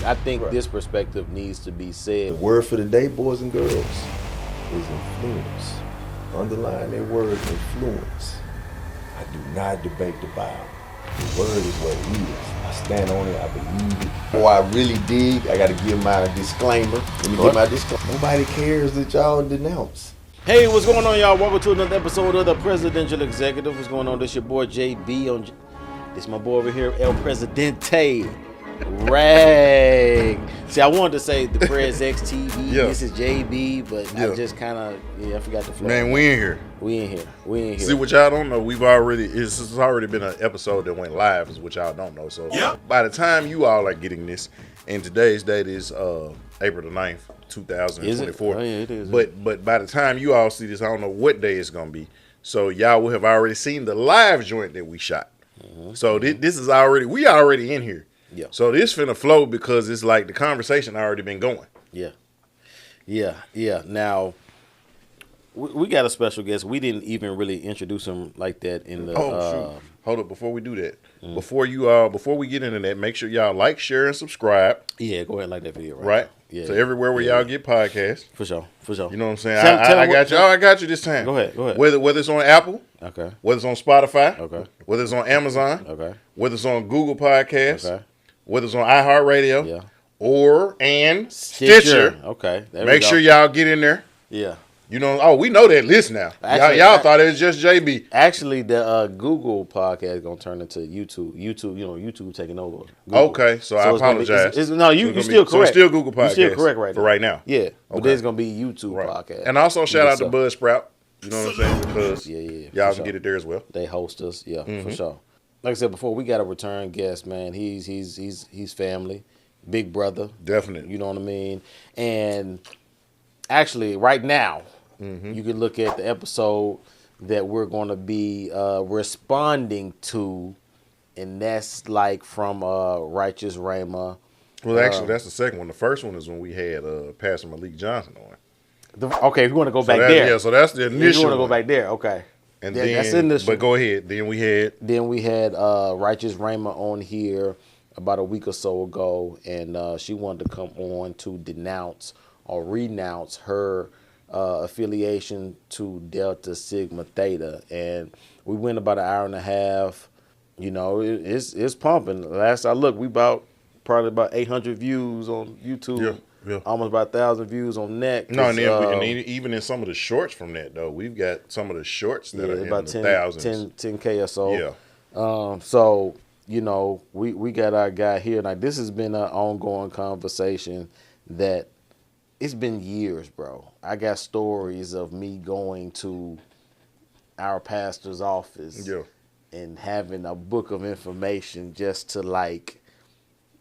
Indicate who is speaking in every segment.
Speaker 1: I think this perspective needs to be said.
Speaker 2: The word for the day, boys and girls, is influence. Underline that word, influence. I do not debate the Bible. The word is what it is. I stand on it. I believe it. Before I really dig, I got to give my disclaimer. Let me give my disclaimer. Nobody cares that y'all denounce.
Speaker 1: Hey, what's going on, y'all? Welcome to another episode of the Presidential Executive. What's going on? This your boy JB. This my boy over here, El Presidente. Rag. See, I wanted to say the Prez X TV.
Speaker 3: Yeah.
Speaker 1: This is JB, but I just kind of I forgot the flow.
Speaker 3: Man, we in here.
Speaker 1: We in here.
Speaker 3: See, what y'all don't know, it's already been an episode that went live, is what y'all don't know. So by the time you all are getting this, and today's date is April the 9th, 2024.
Speaker 1: Oh, yeah, it is.
Speaker 3: But by the time you all see this, I don't know what day it's gonna be. So y'all will have already seen the live joint that we shot. Mm-hmm. So this is we already in here.
Speaker 1: Yeah.
Speaker 3: So this finna flow because it's like the conversation already been going.
Speaker 1: Yeah. Now, we got a special guest. We didn't even really introduce him like that in the.
Speaker 3: Shoot. Hold up, before we do that, before we get into that, make sure y'all like, share, and subscribe.
Speaker 1: Yeah, go ahead and like that video.
Speaker 3: Right.
Speaker 1: Yeah.
Speaker 3: So everywhere where y'all get podcasts.
Speaker 1: For sure.
Speaker 3: You know what I'm saying? I got you. I got you this time.
Speaker 1: Go ahead.
Speaker 3: Whether it's on Apple.
Speaker 1: Okay.
Speaker 3: Whether it's on Spotify.
Speaker 1: Okay.
Speaker 3: Whether it's on Amazon.
Speaker 1: Okay.
Speaker 3: Whether it's on Google Podcasts.
Speaker 1: Okay.
Speaker 3: Whether it's on iHeartRadio.
Speaker 1: Yeah.
Speaker 3: Or Stitcher.
Speaker 1: Okay.
Speaker 3: Make sure y'all get in there.
Speaker 1: Yeah.
Speaker 3: You know, we know that list now.
Speaker 1: Actually,
Speaker 3: y'all thought it was just JB.
Speaker 1: Actually, the Google podcast is gonna turn into YouTube. YouTube taking over. Google.
Speaker 3: Okay, so I apologize.
Speaker 1: You're still correct.
Speaker 3: So it's still Google Podcast.
Speaker 1: You're still correct right
Speaker 3: for
Speaker 1: now.
Speaker 3: right now.
Speaker 1: Yeah, but there's gonna be YouTube
Speaker 3: Right.
Speaker 1: podcast.
Speaker 3: And also shout out to Buzzsprout. You know what I'm saying? Because y'all can get it there as well.
Speaker 1: They host us, for sure. Like I said before, we got a return guest, man. He's family, big brother.
Speaker 3: Definitely.
Speaker 1: You know what I mean? And actually, right now, you can look at the episode that we're going to be responding to, and that's like from Righteous Rhema.
Speaker 3: Well, actually, that's the second one. The first one is when we had Pastor Malik Johnson on.
Speaker 1: Okay, if you want to go back there.
Speaker 3: Yeah, so that's the initial.
Speaker 1: You want to go back there? Okay.
Speaker 3: And
Speaker 1: that's initial.
Speaker 3: But go ahead. Then we had
Speaker 1: Righteous Rhema on here about a week or so ago, and she wanted to come on to denounce or renounce her affiliation to Delta Sigma Theta, and we went about an hour and a half. You know, it's pumping. Last I looked, we probably about 800 views on YouTube. Yeah. Almost about 1,000 views on Net.
Speaker 3: No, and then even in some of the shorts from that though, we've got some of the shorts that are
Speaker 1: about
Speaker 3: in the thousands.
Speaker 1: 10K or so.
Speaker 3: Yeah.
Speaker 1: So you know, we got our guy here. Now this has been an ongoing conversation that. It's been years, bro. I got stories of me going to our pastor's office and having a book of information just to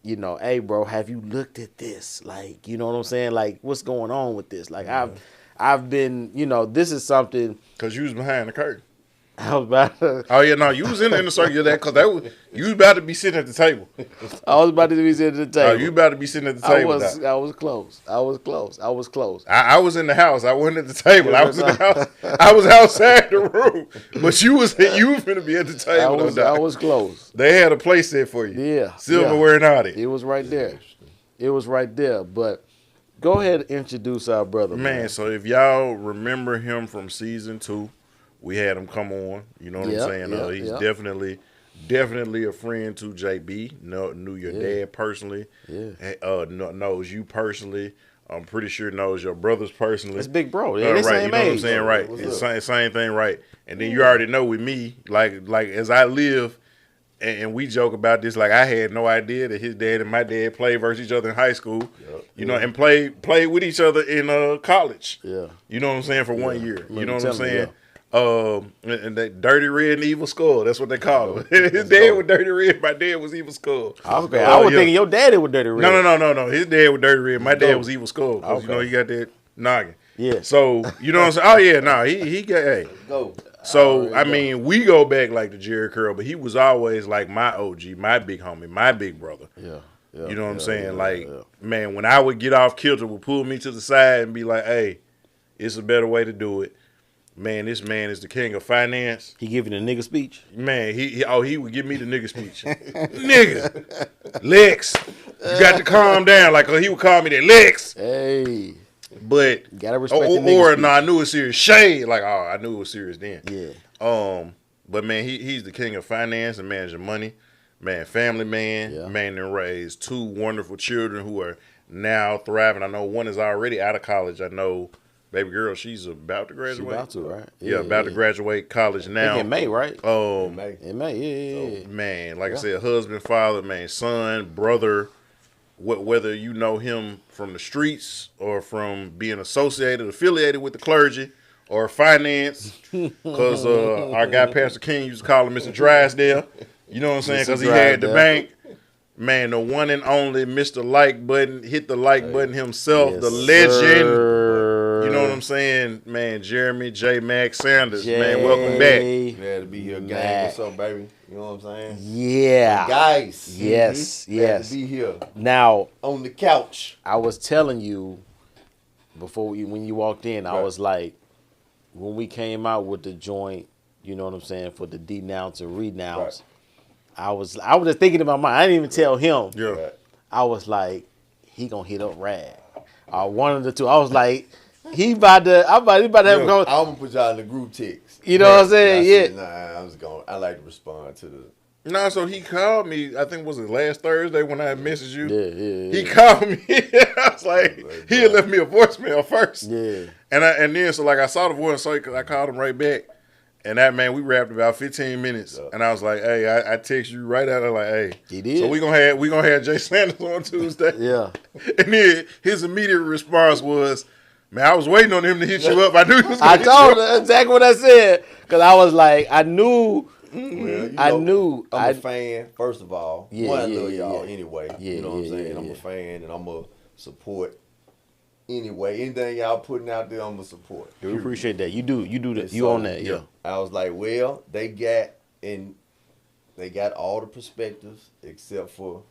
Speaker 1: hey, bro, have you looked at this? Like, you know what I'm saying? Like, what's going on with this? Like, I've been, this is something.
Speaker 3: Because you was behind the curtain.
Speaker 1: I was about to.
Speaker 3: Oh, yeah, no, you was in the circle of that because you was about to be sitting at the table.
Speaker 1: I was about to be sitting at the table.
Speaker 3: Oh, you about to be sitting at the table.
Speaker 1: I was close. I
Speaker 3: was in the house. I wasn't at the table. I was in the house. I was outside the room. But you was finna be at the table.
Speaker 1: I was close.
Speaker 3: They had a place set for you.
Speaker 1: Yeah.
Speaker 3: Silverware and all that.
Speaker 1: It was right there. But go ahead and introduce our brother. Man,
Speaker 3: so if y'all remember him from season 2, we had him come on. You know what I'm saying? He's definitely a friend to JB. Knew your dad personally. Yeah. Knows you personally. I'm pretty sure knows your brothers personally.
Speaker 1: It's big bro.
Speaker 3: Right.
Speaker 1: Same
Speaker 3: you know
Speaker 1: age,
Speaker 3: what I'm saying? Right. It's same thing, right. And then you already know with me, like as I live, and we joke about this, like I had no idea that his dad and my dad played versus each other in high school. And played with each other in college. Yeah. You know what I'm saying? For 1 year. You know what I'm saying? And that Dirty Red and Evil Skull, that's what they call him. His dad was Dirty Red, my dad was Evil Skull.
Speaker 1: Okay, I was thinking your daddy was Dirty Red.
Speaker 3: No. His dad was Dirty Red, my dad was Evil Skull. Because he got that noggin.
Speaker 1: Yeah.
Speaker 3: So, you know what I'm saying? Oh, yeah, no, he got, hey.
Speaker 2: Go.
Speaker 3: So, I mean, we go back like the Jerry Curl, but he was always like my OG, my big homie, my big brother. Yeah. You know what I'm saying? Man, when I would get off kilter, would pull me to the side and be like, hey, it's a better way to do it. Man, this man is the king of finance.
Speaker 1: He giving the nigga speech?
Speaker 3: Man, he would give me the nigga speech. Nigga, Lex, You got to calm down. Like he would call me that Lex.
Speaker 1: Hey,
Speaker 3: But
Speaker 1: gotta respect the nigga
Speaker 3: or
Speaker 1: speech.
Speaker 3: no, I knew it was serious. Shade. Like, oh, I knew it was serious then.
Speaker 1: Yeah.
Speaker 3: But man, he's the king of finance and managing money. Man, family man.
Speaker 1: Yeah.
Speaker 3: Man, and raised 2 wonderful children who are now thriving. I know one is already out of college. I know baby girl, she's about to graduate.
Speaker 1: She about to, right?
Speaker 3: Yeah, about to graduate college now.
Speaker 1: I think in May, right? In May, yeah.
Speaker 3: So, man, like I said, husband, father, man, son, brother. Whether you know him from the streets or from being affiliated with the clergy or finance, because our guy Pastor King used to call him Mr. Drysdale. You know what I'm saying? Because he had the bank. Man, the one and only Mr. Like Button, hit the like button himself,
Speaker 1: Yes,
Speaker 3: the legend.
Speaker 1: sir.
Speaker 3: You know what I'm saying? Man, Jeremy J. Max Sanders, man, welcome back.
Speaker 2: Glad to be here, gang. What's up, baby? You know what I'm saying?
Speaker 1: Yeah.
Speaker 2: The guys.
Speaker 1: Yes,
Speaker 2: Glad
Speaker 1: yes.
Speaker 2: to be here
Speaker 1: Now,
Speaker 2: on the couch.
Speaker 1: I was telling you when you walked in, I was like, when we came out with the joint, you know what I'm saying, for the denounce and renounce, I was just thinking in my mind. I didn't even tell him.
Speaker 3: Yeah.
Speaker 2: Right.
Speaker 1: I was like, he gonna hit up Rag. One of the two. I was like, he about to have
Speaker 2: I'm
Speaker 1: a go.
Speaker 2: gonna put y'all in the group text.
Speaker 1: You know what I'm saying?
Speaker 2: I said,
Speaker 1: Yeah.
Speaker 2: nah, I'm just going. I like to respond to the.
Speaker 3: No, so he called me, I think was it last Thursday when I messaged you?
Speaker 1: Yeah.
Speaker 3: He called me. I was like, he had left me a voicemail first.
Speaker 1: Yeah.
Speaker 3: And then, so like I saw the voice, so I called him right back. And that man, we rapped about 15 minutes. And I was like, hey, I text you right out. I'm like, hey.
Speaker 1: He did.
Speaker 3: So we gonna have Jay Sanders on Tuesday.
Speaker 1: Yeah.
Speaker 3: And then his immediate response was, man, I was waiting on him to hit you up. I knew he was
Speaker 1: I
Speaker 3: gonna
Speaker 1: told her exactly what I said. Because I was like, I knew.
Speaker 2: Well, I'm a fan, first of all.
Speaker 1: Yeah,
Speaker 2: I love y'all
Speaker 1: yeah.
Speaker 2: anyway.
Speaker 1: Yeah,
Speaker 2: you know what I'm saying?
Speaker 1: yeah.
Speaker 2: I'm a fan and I'm going to support anyway. Anything y'all putting out there, I'm going to support.
Speaker 1: We appreciate that. You do that.
Speaker 2: And
Speaker 1: You
Speaker 2: so,
Speaker 1: on that, yeah.
Speaker 2: I was like, well, they got all the perspectives except for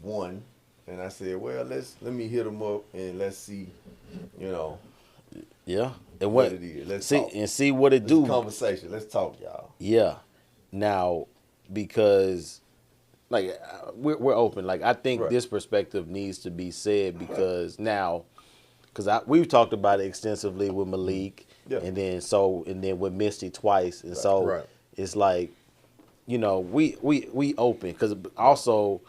Speaker 2: one. And I said, well, let me hit them up and let's see, you know,
Speaker 1: Yeah. And
Speaker 2: what it is. Let's talk.
Speaker 1: see what it do.
Speaker 2: Conversation. Let's talk, y'all.
Speaker 1: Yeah. Now, because like we're open. Like I think this perspective needs to be said because now, because we've talked about it extensively with Malik, and then with Misty twice, and so it's like, you know, we open because also,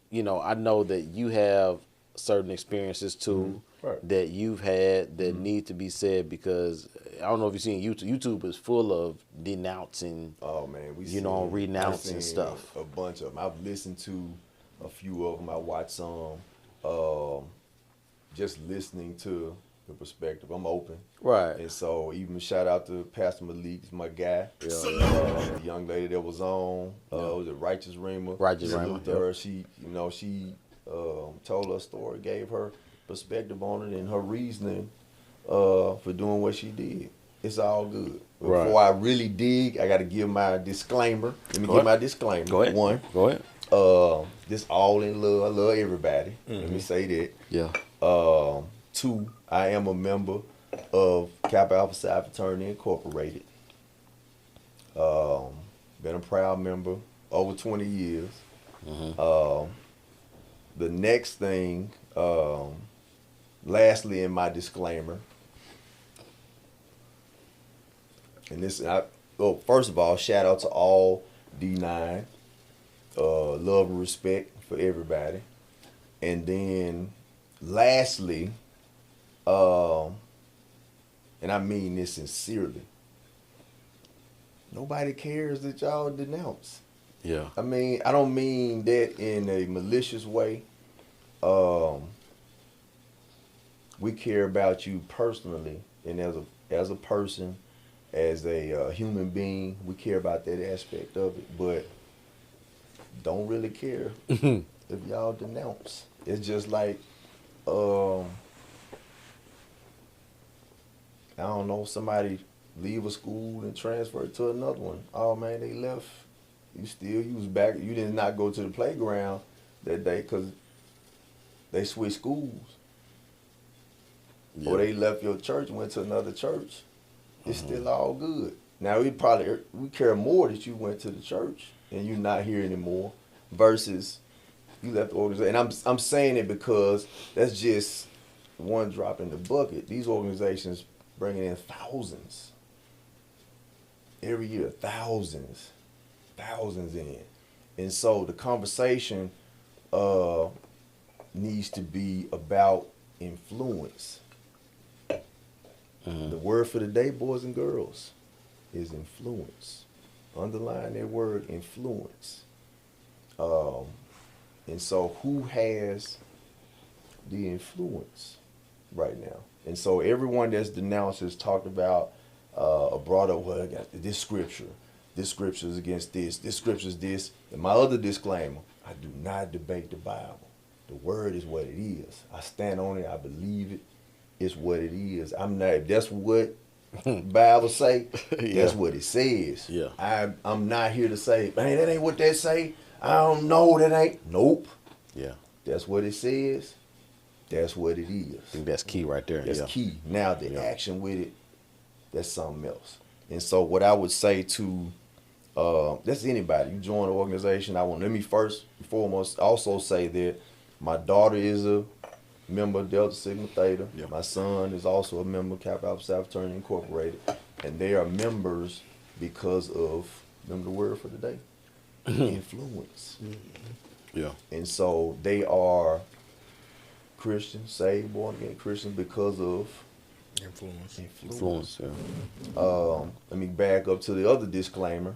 Speaker 1: you know, I know that you have certain experiences too. That you've had that need to be said because I don't know if you've seen YouTube. YouTube is full of denouncing.
Speaker 2: Oh man,
Speaker 1: renouncing stuff.
Speaker 2: A bunch of them. I've listened to a few of them. I watched some. Just listening to the perspective. I'm open.
Speaker 1: Right.
Speaker 2: And so even shout out to Pastor Malik, he's my guy. The young lady that was on, was it Righteous Reamer?
Speaker 1: Righteous
Speaker 2: Salute
Speaker 1: Reamer.
Speaker 2: to her. She told her story, gave her perspective on it and her reasoning for doing what she did. It's all good. Before I really dig, I got to give my disclaimer. Let me give my disclaimer.
Speaker 1: Go ahead.
Speaker 2: One.
Speaker 1: Go ahead.
Speaker 2: This all in love. I love everybody. Let me say that.
Speaker 1: Yeah.
Speaker 2: Two, I am a member of Kappa Alpha Psi Fraternity Incorporated. Been a proud member over 20 years. The next thing, lastly in my disclaimer, and first of all, shout out to all D9. Love and respect for everybody. And then lastly, and I mean this sincerely, nobody cares that y'all denounce.
Speaker 1: Yeah.
Speaker 2: I mean, I don't mean that in a malicious way. We care about you personally and as a person, as a human being, we care about that aspect of it, but don't really care if y'all denounce. It's just like, I don't know, somebody leave a school and transfer to another one. Oh man, they left. You was back. You did not go to the playground that day because they switched schools. Or they left your church and went to another church. It's still all good. Now we care more that you went to the church and you're not here anymore versus You left the organization, and I'm saying it because that's just one drop in the bucket. These organizations bringing in thousands every year, thousands in, and so the conversation needs to be about influence. The word for the day, boys and girls, is influence. Underline that word, influence. And so who has the influence right now? And so everyone that's denounced has talked about brought up, well, I got this scripture is against this scripture is this. And my other disclaimer, I do not debate the Bible. The word is what it is. I stand on it, I believe it. It's what it is. I'm not, if that's what Bible say, that's what it says.
Speaker 1: Yeah.
Speaker 2: I'm not here to say, man, that ain't what they say. I don't know, that ain't. Nope.
Speaker 1: Yeah.
Speaker 2: That's what it says. That's what it is.
Speaker 1: I think that's key right there.
Speaker 2: That's
Speaker 1: yeah.
Speaker 2: key. Now the action with it, that's something else. And so what I would say to that's anybody. You join an organization. Let me first and foremost also say that my daughter is a member of Delta Sigma Theta.
Speaker 1: Yep.
Speaker 2: My son is also a member of Kappa Alpha Psi Fraternity Incorporated. And they are members because of, remember the word for the day? Influence.
Speaker 1: Yeah.
Speaker 2: And so they are Christians, saved, born again Christians because of
Speaker 3: Influence.
Speaker 1: Yeah.
Speaker 2: Let me back up to the other disclaimer.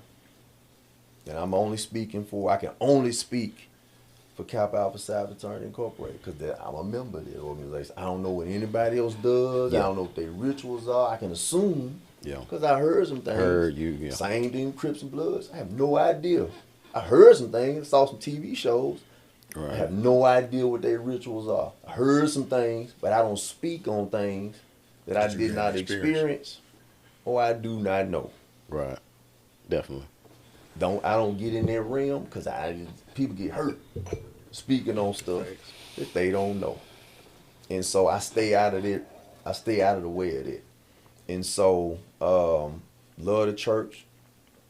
Speaker 2: And I'm only speaking for, I can only speak for Kappa Alpha Psi Fraternity Incorporated because I'm a member of the organization. I don't know what anybody else does.
Speaker 1: Yeah.
Speaker 2: I don't know what their rituals are. I can assume
Speaker 1: Yeah.
Speaker 2: because I heard some things.
Speaker 1: Heard you, yeah.
Speaker 2: Same thing, Crips and Bloods. I have no idea. I heard some things, saw some TV shows.
Speaker 1: Right.
Speaker 2: I have no idea what their rituals are. I heard some things, but I don't speak on things that I
Speaker 3: That you
Speaker 2: did
Speaker 3: didn't
Speaker 2: not
Speaker 3: experience.
Speaker 2: experience or I do not know.
Speaker 1: Right. Definitely.
Speaker 2: I don't get in that realm because people get hurt speaking on stuff that they don't know. And so I stay out of it. I stay out of the way of it. And so love the church.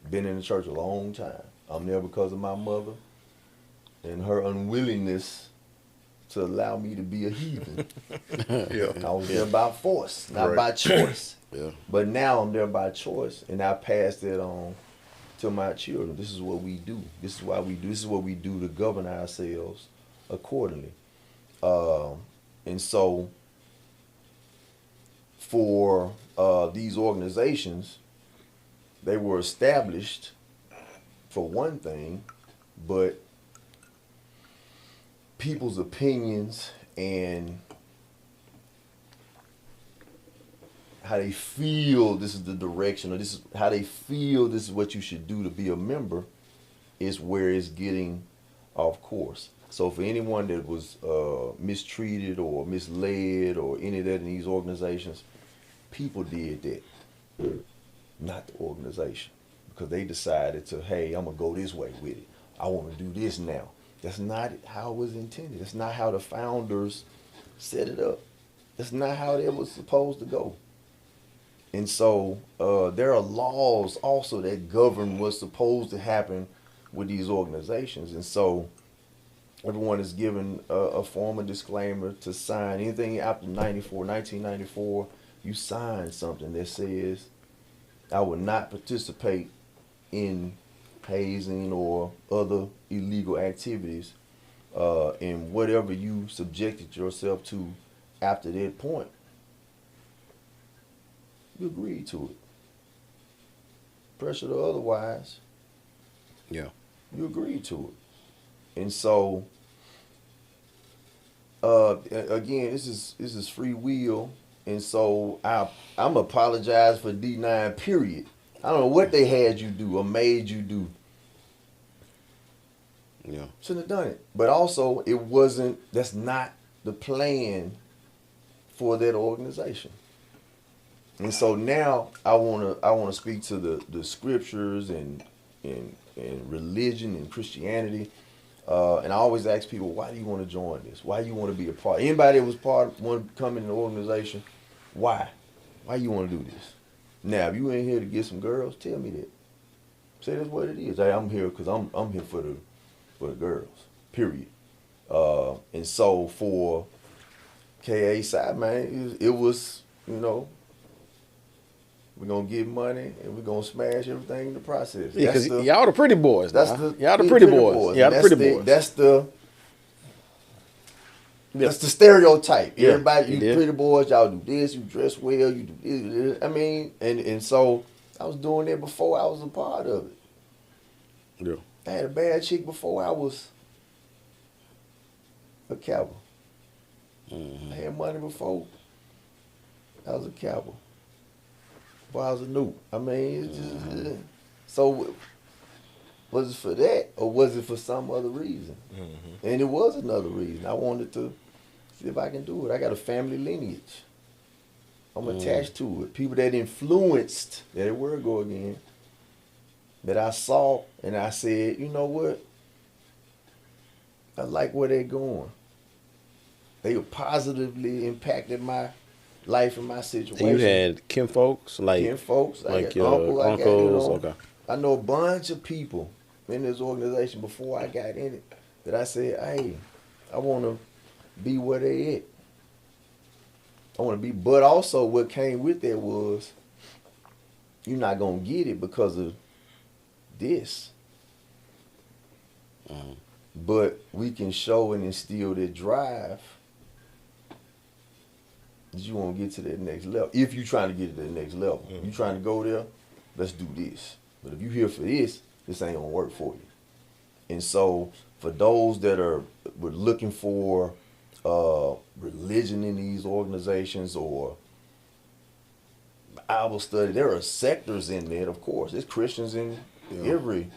Speaker 2: Been in the church a long time. I'm there because of my mother and her unwillingness to allow me to be a heathen. I was there by force, not by choice.
Speaker 1: Yeah.
Speaker 2: But now I'm there by choice, and I passed it on to my children. This is what we do. This is why we do. This is what we do to govern ourselves accordingly. And so for these organizations, they were established for one thing, but people's opinions and how they feel this is the direction, or this is how they feel this is what you should do to be a member, is where it's getting off course. So for anyone that was mistreated or misled or any of that in these organizations, people did that, not the organization, because they decided to, hey, I'm gonna go this way with it. I want to do this now. That's not how it was intended. That's not how the founders set it up. That's not how it was supposed to go. And so there are laws also that govern what's supposed to happen with these organizations. And so everyone is given a form of disclaimer to sign. Anything after 1994, you sign something that says, I will not participate in hazing or other illegal activities in whatever you subjected yourself to after that point. You agreed to it. Pressure or otherwise,
Speaker 1: Yeah.
Speaker 2: you agreed to it. And so, again, this is free will. And so I'm apologize for D9, period. I don't know what they had you do or made you do.
Speaker 1: Yeah.
Speaker 2: Shouldn't have done it. But also, that's not the plan for that organization. And so now I wanna speak to the scriptures and religion and Christianity. And I always ask people, why do you want to join this? Why do you want to be a part? Anybody that was want to come in an organization, why? Why you want to do this? Now, if you in here to get some girls, tell me that. Say that's what it is. Hey, I'm here because I'm here for the girls. Period. And so for KA side, man, it was, we're gonna get money and we're gonna smash everything in the process.
Speaker 1: Yeah, because y'all the pretty boys.
Speaker 2: That's
Speaker 1: Now.
Speaker 2: the
Speaker 1: Y'all the pretty boys. Y'all the pretty boys.
Speaker 2: That's the stereotype.
Speaker 1: Yeah,
Speaker 2: Everybody, you
Speaker 1: did.
Speaker 2: pretty boys, y'all do this, you dress well, you do this. I mean, and so I was doing that before I was a part of it.
Speaker 1: Yeah.
Speaker 2: I had a bad chick before I was a cowboy. I had money before I was a cowboy. Before I was a noob. I mean, it's just so. Was it for that, or was it for some other reason? And it was another reason. I wanted to see if I can do it. I got a family lineage. I'm attached to it. People that influenced, that word go again, that I saw and I said, you know what? I like where they're going. They positively impacted my life and my situation.
Speaker 1: And you had kin folks?
Speaker 2: I got
Speaker 1: your uncles? Okay.
Speaker 2: I know a bunch of people in this organization before I got in it that I said, hey, I want to be where they at. I want to be, but also what came with that was you're not going to get it because of this. But we can show and instill that drive that you want to get to that next level. If you're trying to get to that next level. You trying to go there, let's do this. But if you're here for this ain't going to work for you. And so for those that were looking for religion in these organizations or Bible study, there are sectors in there, of course. There's Christians in every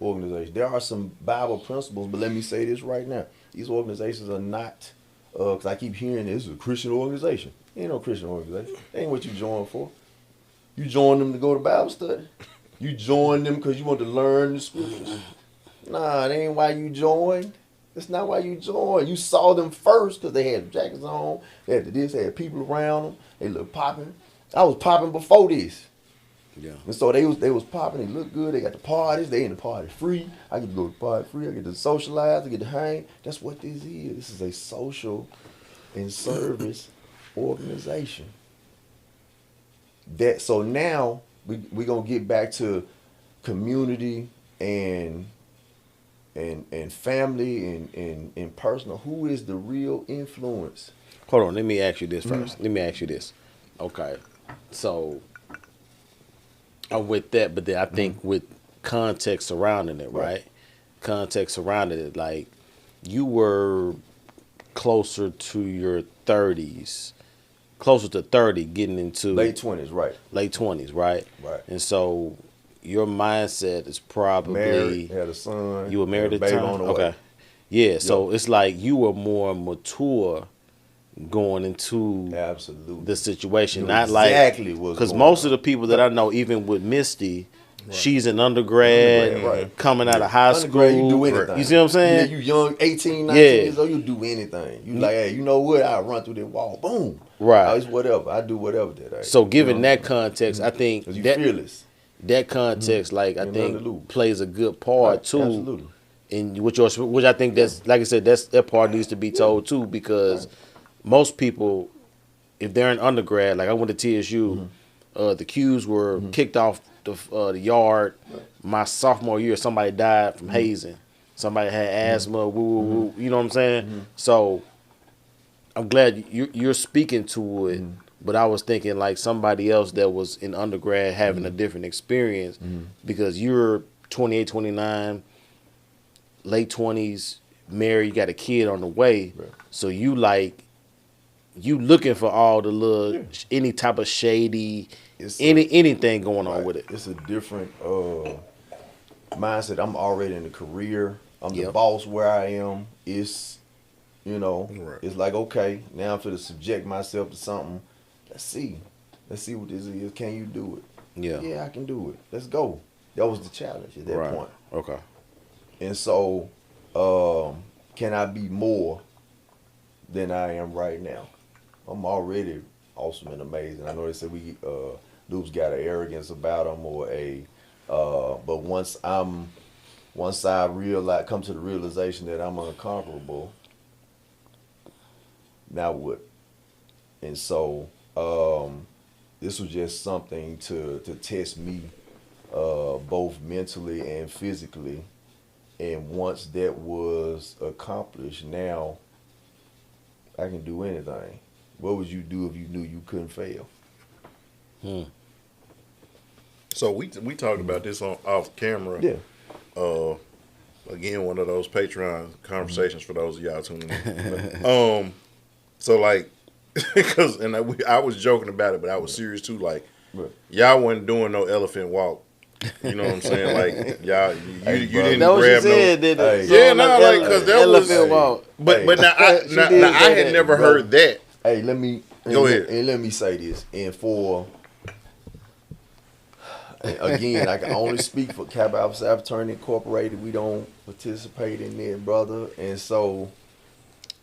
Speaker 2: organization. There are some Bible principles, but let me say this right now. These organizations are not, because I keep hearing this is a Christian organization. Ain't no Christian organization. That ain't what you join for. You join them to go to Bible study. You join them because you want to learn the scriptures. Nah, that ain't why you joined. That's not why you joined. You saw them first because they had jackets on. They had this, they had people around them. They looked popping. I was popping before this.
Speaker 1: Yeah.
Speaker 2: And so they was popping. They looked good. They got the parties. They in the party free. I get to go to the party free. I get to socialize. I get to hang. That's what this is. This is a social and service organization. So now we gonna get back to community and family and personal. Who is the real influence?
Speaker 1: Hold on. Let me ask you this first. Let me ask you this. Okay. So I'm with that, but then I think with context surrounding it, right? Context surrounding it, like you were closer to your 30s, closer to 30, getting into
Speaker 2: Late 20s, right?
Speaker 1: Late 20s, right?
Speaker 2: Right.
Speaker 1: And so your mindset is probably
Speaker 2: Married, had a son.
Speaker 1: You were married
Speaker 2: had
Speaker 1: at
Speaker 2: a
Speaker 1: the
Speaker 2: baby
Speaker 1: time?
Speaker 2: on the way.
Speaker 1: Okay. Yeah, so it's like you were more mature going into
Speaker 2: Absolutely.
Speaker 1: the situation.
Speaker 2: Knew
Speaker 1: Not
Speaker 2: exactly
Speaker 1: like,
Speaker 2: what's
Speaker 1: because
Speaker 2: going
Speaker 1: most
Speaker 2: on.
Speaker 1: of the people that I know, even with Misty, she's an undergrad,
Speaker 2: Right.
Speaker 1: coming out of high
Speaker 2: Undergrad,
Speaker 1: school.
Speaker 2: you do anything.
Speaker 1: You see what I'm saying?
Speaker 2: Yeah, you young, 18, 19
Speaker 1: Yeah.
Speaker 2: years old, you do anything. You like, hey, you know what? I'll run through that wall. Boom.
Speaker 1: Right.
Speaker 2: It's whatever. I do whatever that I
Speaker 1: So given that context, I think
Speaker 2: because you
Speaker 1: that
Speaker 2: fearless.
Speaker 1: that context, like I
Speaker 2: Ain't nothing to lose.
Speaker 1: think, plays a good part
Speaker 2: Right,
Speaker 1: too.
Speaker 2: absolutely.
Speaker 1: In which I think that's, like I said, that part needs to be told too, because most people, if they're in undergrad, like I went to TSU, the Qs were kicked off the yard. My sophomore year, somebody died from hazing. Somebody had asthma. Woo. You know what I'm saying? So I'm glad you're speaking to it. But I was thinking like somebody else that was in undergrad having a different experience, because you're 28, 29, late 20s, married, you got a kid on the way.
Speaker 2: Right.
Speaker 1: So you looking for all the little any type of shady anything going on with it.
Speaker 2: It's a different mindset. I'm already in a career. I'm the
Speaker 1: Yep.
Speaker 2: boss where I am. It's,
Speaker 3: Right.
Speaker 2: it's like, okay, now I'm going to subject myself to something. Let's see what this is. Can you do it? Yeah, I can do it. Let's go. That was the challenge at that
Speaker 1: Right.
Speaker 2: point.
Speaker 1: Okay.
Speaker 2: And so, can I be more than I am right now? I'm already awesome and amazing. I know they say dudes got an arrogance about them or but once I come to the realization that I'm unconquerable, Now what? And so this was just something to test me, both mentally and physically. And once that was accomplished, now I can do anything. What would you do if you knew you couldn't fail?
Speaker 3: So we talked about this on off camera.
Speaker 2: Yeah.
Speaker 3: Again, one of those Patreon conversations for those of y'all tuning in. So like, because I was joking about it, but I was serious too. Like, y'all wasn't doing no elephant walk. You know what I'm saying? Like, y'all, you didn't
Speaker 1: That what
Speaker 3: grab
Speaker 1: she said,
Speaker 3: no.
Speaker 1: did it?
Speaker 3: Yeah, no, like, because that was.
Speaker 1: Elephant walk.
Speaker 3: But now I had never
Speaker 2: brother.
Speaker 3: heard that.
Speaker 2: Hey, let me
Speaker 3: Go ahead.
Speaker 2: And let me say this. And for again, I can only speak for Kappa Alpha Psi Fraternity Incorporated. We don't participate in it, brother. And so,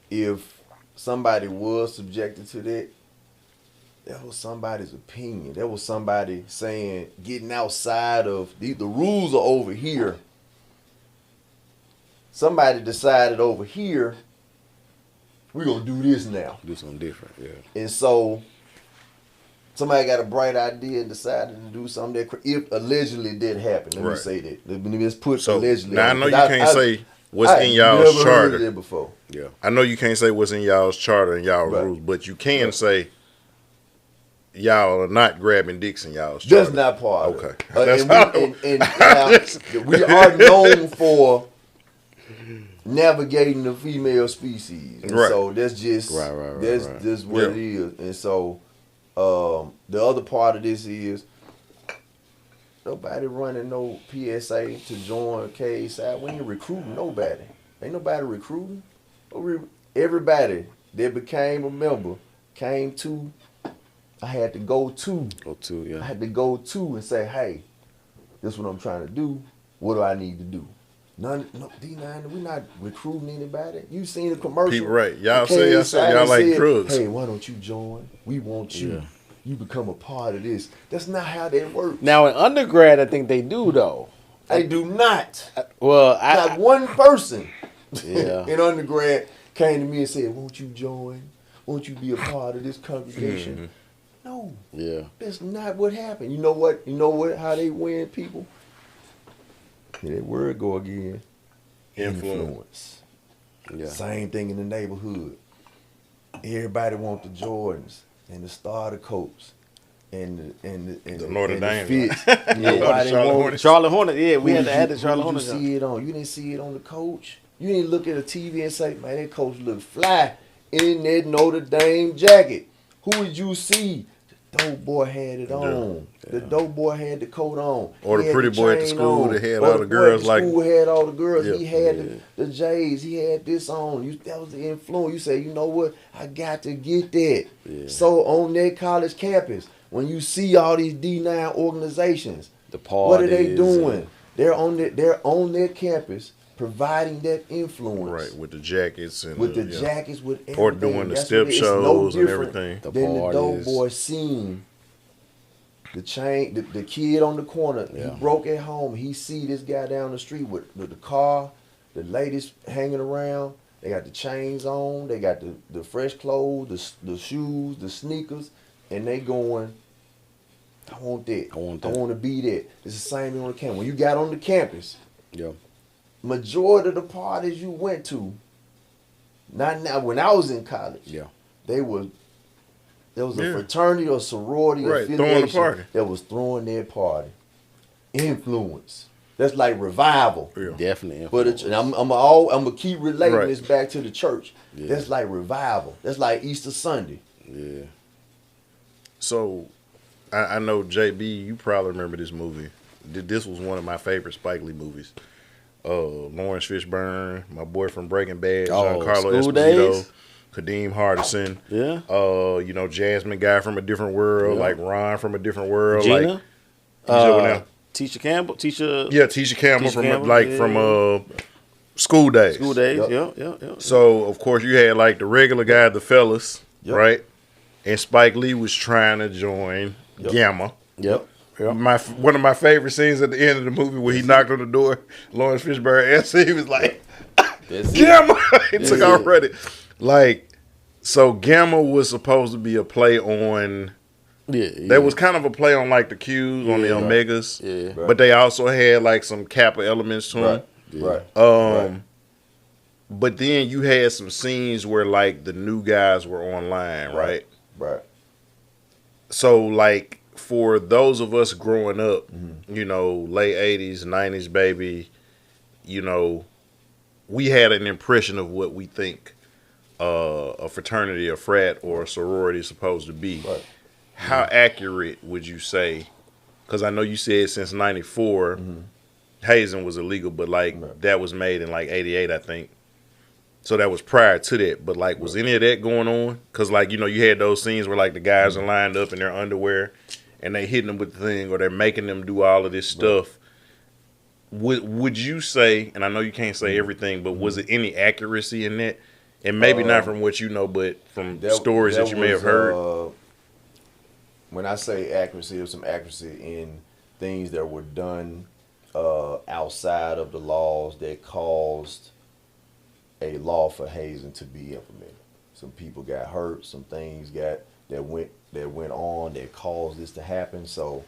Speaker 2: if somebody was subjected to that was somebody's opinion. That was somebody saying, getting outside of the rules are over here. Somebody decided over here, we're going to do this now.
Speaker 1: Do something different, yeah.
Speaker 2: And so, somebody got a bright idea and decided to do something that, if allegedly did happen. Let me say that. Let me just put
Speaker 3: So
Speaker 2: allegedly.
Speaker 3: now I know you can't say what's in y'all's
Speaker 2: never
Speaker 3: charter.
Speaker 2: heard of it before.
Speaker 1: Yeah.
Speaker 3: I know you can't say what's in y'all's charter and y'all
Speaker 2: Right.
Speaker 3: rules, but you can say y'all are not grabbing dicks in y'all's charter.
Speaker 2: That's not part of
Speaker 3: Okay.
Speaker 2: it. Now, we are known for navigating the female species. And
Speaker 3: Right.
Speaker 2: so that's just that's just what it is. And so the other part of this is nobody running no PSA to join KSI. We ain't recruiting nobody. Ain't nobody recruiting. Everybody that became a member came to. I had to go to.
Speaker 1: Yeah.
Speaker 2: I had to go to and say, hey, this is what I'm trying to do. What do I need to do? No, D9, we're not recruiting anybody. You seen the commercial?
Speaker 3: People, right. Y'all say y'all like
Speaker 2: said,
Speaker 3: drugs.
Speaker 2: Hey, why don't you join? We want you.
Speaker 1: Yeah.
Speaker 2: You become a part of this. That's not how that works.
Speaker 1: Now in undergrad, I think they do though.
Speaker 2: They do not.
Speaker 1: Well,
Speaker 2: Not one person
Speaker 1: Yeah.
Speaker 2: in undergrad came to me and said, won't you join? Won't you be a part of this congregation?
Speaker 3: Mm-hmm.
Speaker 2: No.
Speaker 1: Yeah.
Speaker 2: That's not what happened. You know what? You know what? How they win people? Here that word go again. Influence.
Speaker 1: Yeah.
Speaker 2: Same thing in the neighborhood. Everybody want the Jordans and the starter coats and
Speaker 3: The Notre
Speaker 2: and
Speaker 3: Dame.
Speaker 2: the fits. Nobody
Speaker 3: Charlotte
Speaker 2: want
Speaker 3: Hornets.
Speaker 1: Charlotte Hornets. Yeah, we
Speaker 2: Who
Speaker 1: had
Speaker 2: did
Speaker 1: to add
Speaker 2: you-
Speaker 1: the Charlotte
Speaker 2: who
Speaker 1: Hornets.
Speaker 2: did you see it on? You didn't see it on the coach. You didn't look at a TV and say, man, that coach look fly in that Notre Dame jacket. Who did you see? The dope boy had it on. The dope boy had the coat on.
Speaker 3: Or
Speaker 2: He
Speaker 3: the
Speaker 2: had
Speaker 3: pretty boy at the
Speaker 2: chain
Speaker 3: school
Speaker 2: on.
Speaker 3: that had
Speaker 2: Or
Speaker 3: all the
Speaker 2: boy
Speaker 3: girls
Speaker 2: at
Speaker 3: like.
Speaker 2: school had all the girls.
Speaker 3: Yeah.
Speaker 2: He had the J's. He had this on. That was the influence. You say, you know what? I got to get that.
Speaker 1: Yeah.
Speaker 2: So on that college campus, when you see all these D9 organizations,
Speaker 1: The
Speaker 2: what are they
Speaker 1: parties
Speaker 2: doing?
Speaker 1: and-
Speaker 2: They're on their campus providing that influence.
Speaker 3: Right, with the jackets and
Speaker 2: With the
Speaker 3: yeah.
Speaker 2: jackets, with everything.
Speaker 3: Or doing the
Speaker 2: That's
Speaker 3: step
Speaker 2: what it is.
Speaker 3: shows and
Speaker 2: different
Speaker 3: everything.
Speaker 1: The
Speaker 2: than the dope
Speaker 1: parties.
Speaker 2: boy scene. The chain, the kid on the corner,
Speaker 1: Yeah.
Speaker 2: he broke at home. He see this guy down the street with the car, the ladies hanging around. They got the chains on. They got the fresh clothes, the shoes, the sneakers, and they going, I want that.
Speaker 1: I want
Speaker 2: I
Speaker 1: that.
Speaker 2: want to be that. It's the same thing on the campus. When you got on the campus,
Speaker 1: Yeah.
Speaker 2: majority of the parties you went to, not now, when I was in college,
Speaker 1: Yeah.
Speaker 2: there was a
Speaker 3: Yeah.
Speaker 2: fraternity or sorority
Speaker 3: Right, throwing the
Speaker 2: affiliation
Speaker 3: party.
Speaker 2: that was throwing their party. Influence. That's like revival.
Speaker 3: Yeah.
Speaker 1: Definitely.
Speaker 2: But I'm gonna keep relating
Speaker 3: Right.
Speaker 2: this back to the church.
Speaker 1: Yeah.
Speaker 2: That's like revival. That's like Easter Sunday.
Speaker 1: Yeah.
Speaker 3: So, I know JB, you probably remember this movie. This was one of my favorite Spike Lee movies. Lawrence Fishburne, my boy from Breaking Bad, Giancarlo
Speaker 1: School
Speaker 3: Esposito,
Speaker 1: Days?
Speaker 3: Kadeem Hardison.
Speaker 1: Yeah.
Speaker 3: You know, Jasmine guy from a different world,
Speaker 1: Yeah.
Speaker 3: like Ron from a different world.
Speaker 1: Gina.
Speaker 3: Like, you said what now?
Speaker 1: Tisha Campbell. Tisha.
Speaker 3: Yeah, Tisha Campbell
Speaker 1: Tisha
Speaker 3: from
Speaker 1: Campbell,
Speaker 3: like
Speaker 1: yeah.
Speaker 3: from School Days.
Speaker 1: School Days.
Speaker 2: Yep.
Speaker 1: Yeah.
Speaker 3: So of course you had like the regular guy, the fellas,
Speaker 2: Yep.
Speaker 3: right? And Spike Lee was trying to join Gamma.
Speaker 1: Yep.
Speaker 3: One of my favorite scenes at the end of the movie where he knocked on the door, Lawrence Fishburne answered, he was like,
Speaker 2: That's it.
Speaker 3: Gamma! He took
Speaker 2: it.
Speaker 3: off running. Like, So Gamma was supposed to be a play on. There was kind of a play on like the Qs on the Omegas, but they also had like some Kappa elements to them.
Speaker 2: Right.
Speaker 3: But then you had some scenes where like the new guys were online, right?
Speaker 2: Right.
Speaker 3: So like for those of us growing up, you know, late 80s, 90s baby, you know, we had an impression of what we think a fraternity, a frat, or a sorority is supposed to be.
Speaker 2: Right.
Speaker 3: How accurate would you say? Because I know you said since '94, hazing was illegal, but like that was made in like '88, I think. So that was prior to that. But like, was any of that going on? Because like, you know, you had those scenes where like the guys are lined up in their underwear and they hitting them with the thing, or they're making them do all of this stuff. Would you say? And I know you can't say everything, but was it any accuracy in that? And maybe not from what you know, but from stories that you may have heard.
Speaker 2: When I say accuracy, there's some accuracy in things that were done outside of the laws that caused a law for hazing to be implemented. Some people got hurt. Some things that went on that caused this to happen. So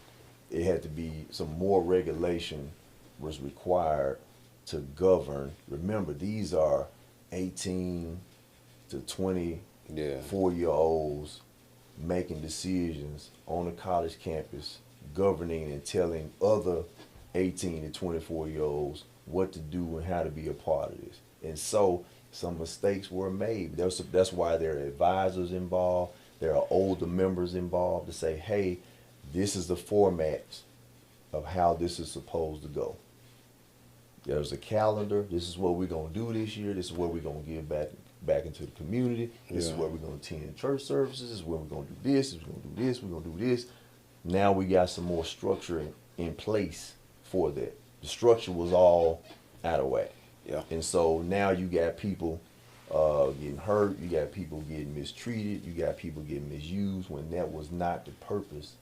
Speaker 2: it had to be some more regulation was required to govern. Remember, these are 18 to 24-year-olds making decisions on a college campus, governing and telling other 18 to 24-year-olds what to do and how to be a part of this. And so some mistakes were made. That's why there are advisors involved. There are older members involved to say, hey, this is the format of how this is supposed to go. There's a calendar. This is what we're going to do this year. This is what we're going to give back into the community. This is where we're going to attend church services. This is where we're going to do this. We're going to do this. We're going to do this. Now we got some more structure in place for that. The structure was all out of whack.
Speaker 1: Yeah.
Speaker 2: And so now you got people getting hurt. You got people getting mistreated. You got people getting misused when that was not the purpose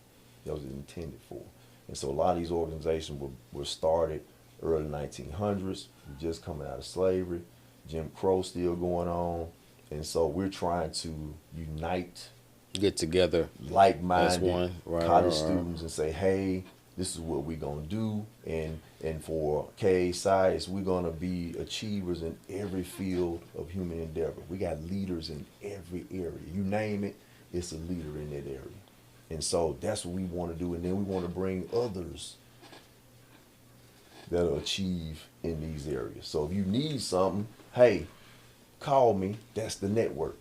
Speaker 2: that was intended for. And so a lot of these organizations were started early 1900s, just coming out of slavery. Jim Crow still going on. And so we're trying to unite,
Speaker 1: get together,
Speaker 2: like-minded college students and say, hey, this is what we're going to do. And for KA Science, we're going to be achievers in every field of human endeavor. We got leaders in every area. You name it, it's a leader in that area. And so that's what we want to do. And then we want to bring others that'll achieve in these areas. So if you need something, hey, call me. That's the network.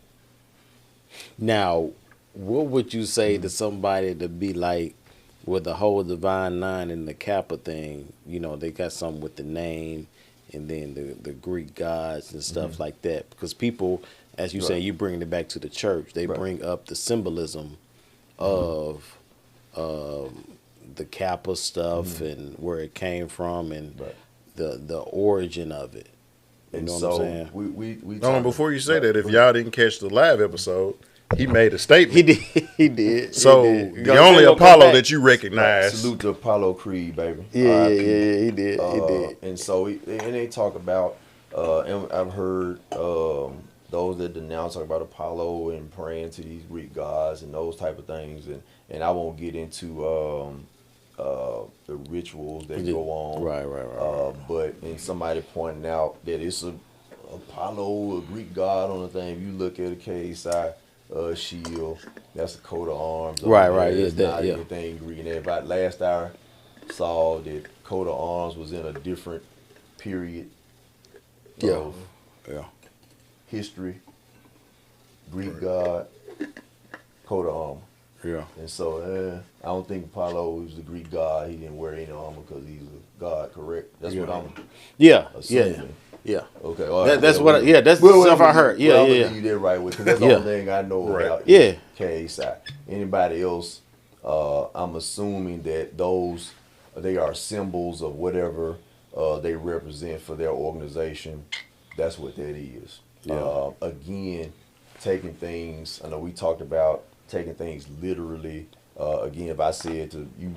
Speaker 1: Now, what would you say to somebody to be like with the whole Divine Nine and the Kappa thing? You know, they got something with the name and then the Greek gods and stuff like that. Because people, as you say, you bring it back to the church. They bring up the symbolism of the Kappa stuff and where it came from and the origin of it. You know what I'm saying?
Speaker 2: We
Speaker 3: before you say that, if y'all didn't catch the live episode, he made a statement.
Speaker 1: He did. He did.
Speaker 3: So the only Apollo that you recognize.
Speaker 2: Salute to Apollo Creed, baby.
Speaker 1: Yeah, he did. He did.
Speaker 2: And so and they talk about, and I've heard those that denounce talk about Apollo and praying to these Greek gods and those type of things. And I won't get into the rituals that go on.
Speaker 1: Right.
Speaker 2: But and somebody pointing out that it's a Apollo, a Greek god on the thing. If you look at a KSI shield, that's a coat of arms.
Speaker 1: Right.
Speaker 2: It's not anything Greek. And everybody last hour saw that coat of arms was in a different period of history. Greek god, coat of armor.
Speaker 1: Yeah.
Speaker 2: And so I don't think Apollo was the Greek god. He didn't wear any armor because he's a god, correct? That's what I'm assuming.
Speaker 1: Yeah.
Speaker 2: Okay. All right.
Speaker 1: That's what. That's the stuff I heard.
Speaker 2: I'm gonna leave that right with, because that's the only thing I know about. KSI. Anybody else? I'm assuming that those they are symbols of whatever they represent for their organization. That's what that is.
Speaker 1: Yeah.
Speaker 2: Again, taking things. I know we talked about taking things literally. Again, if I said to you,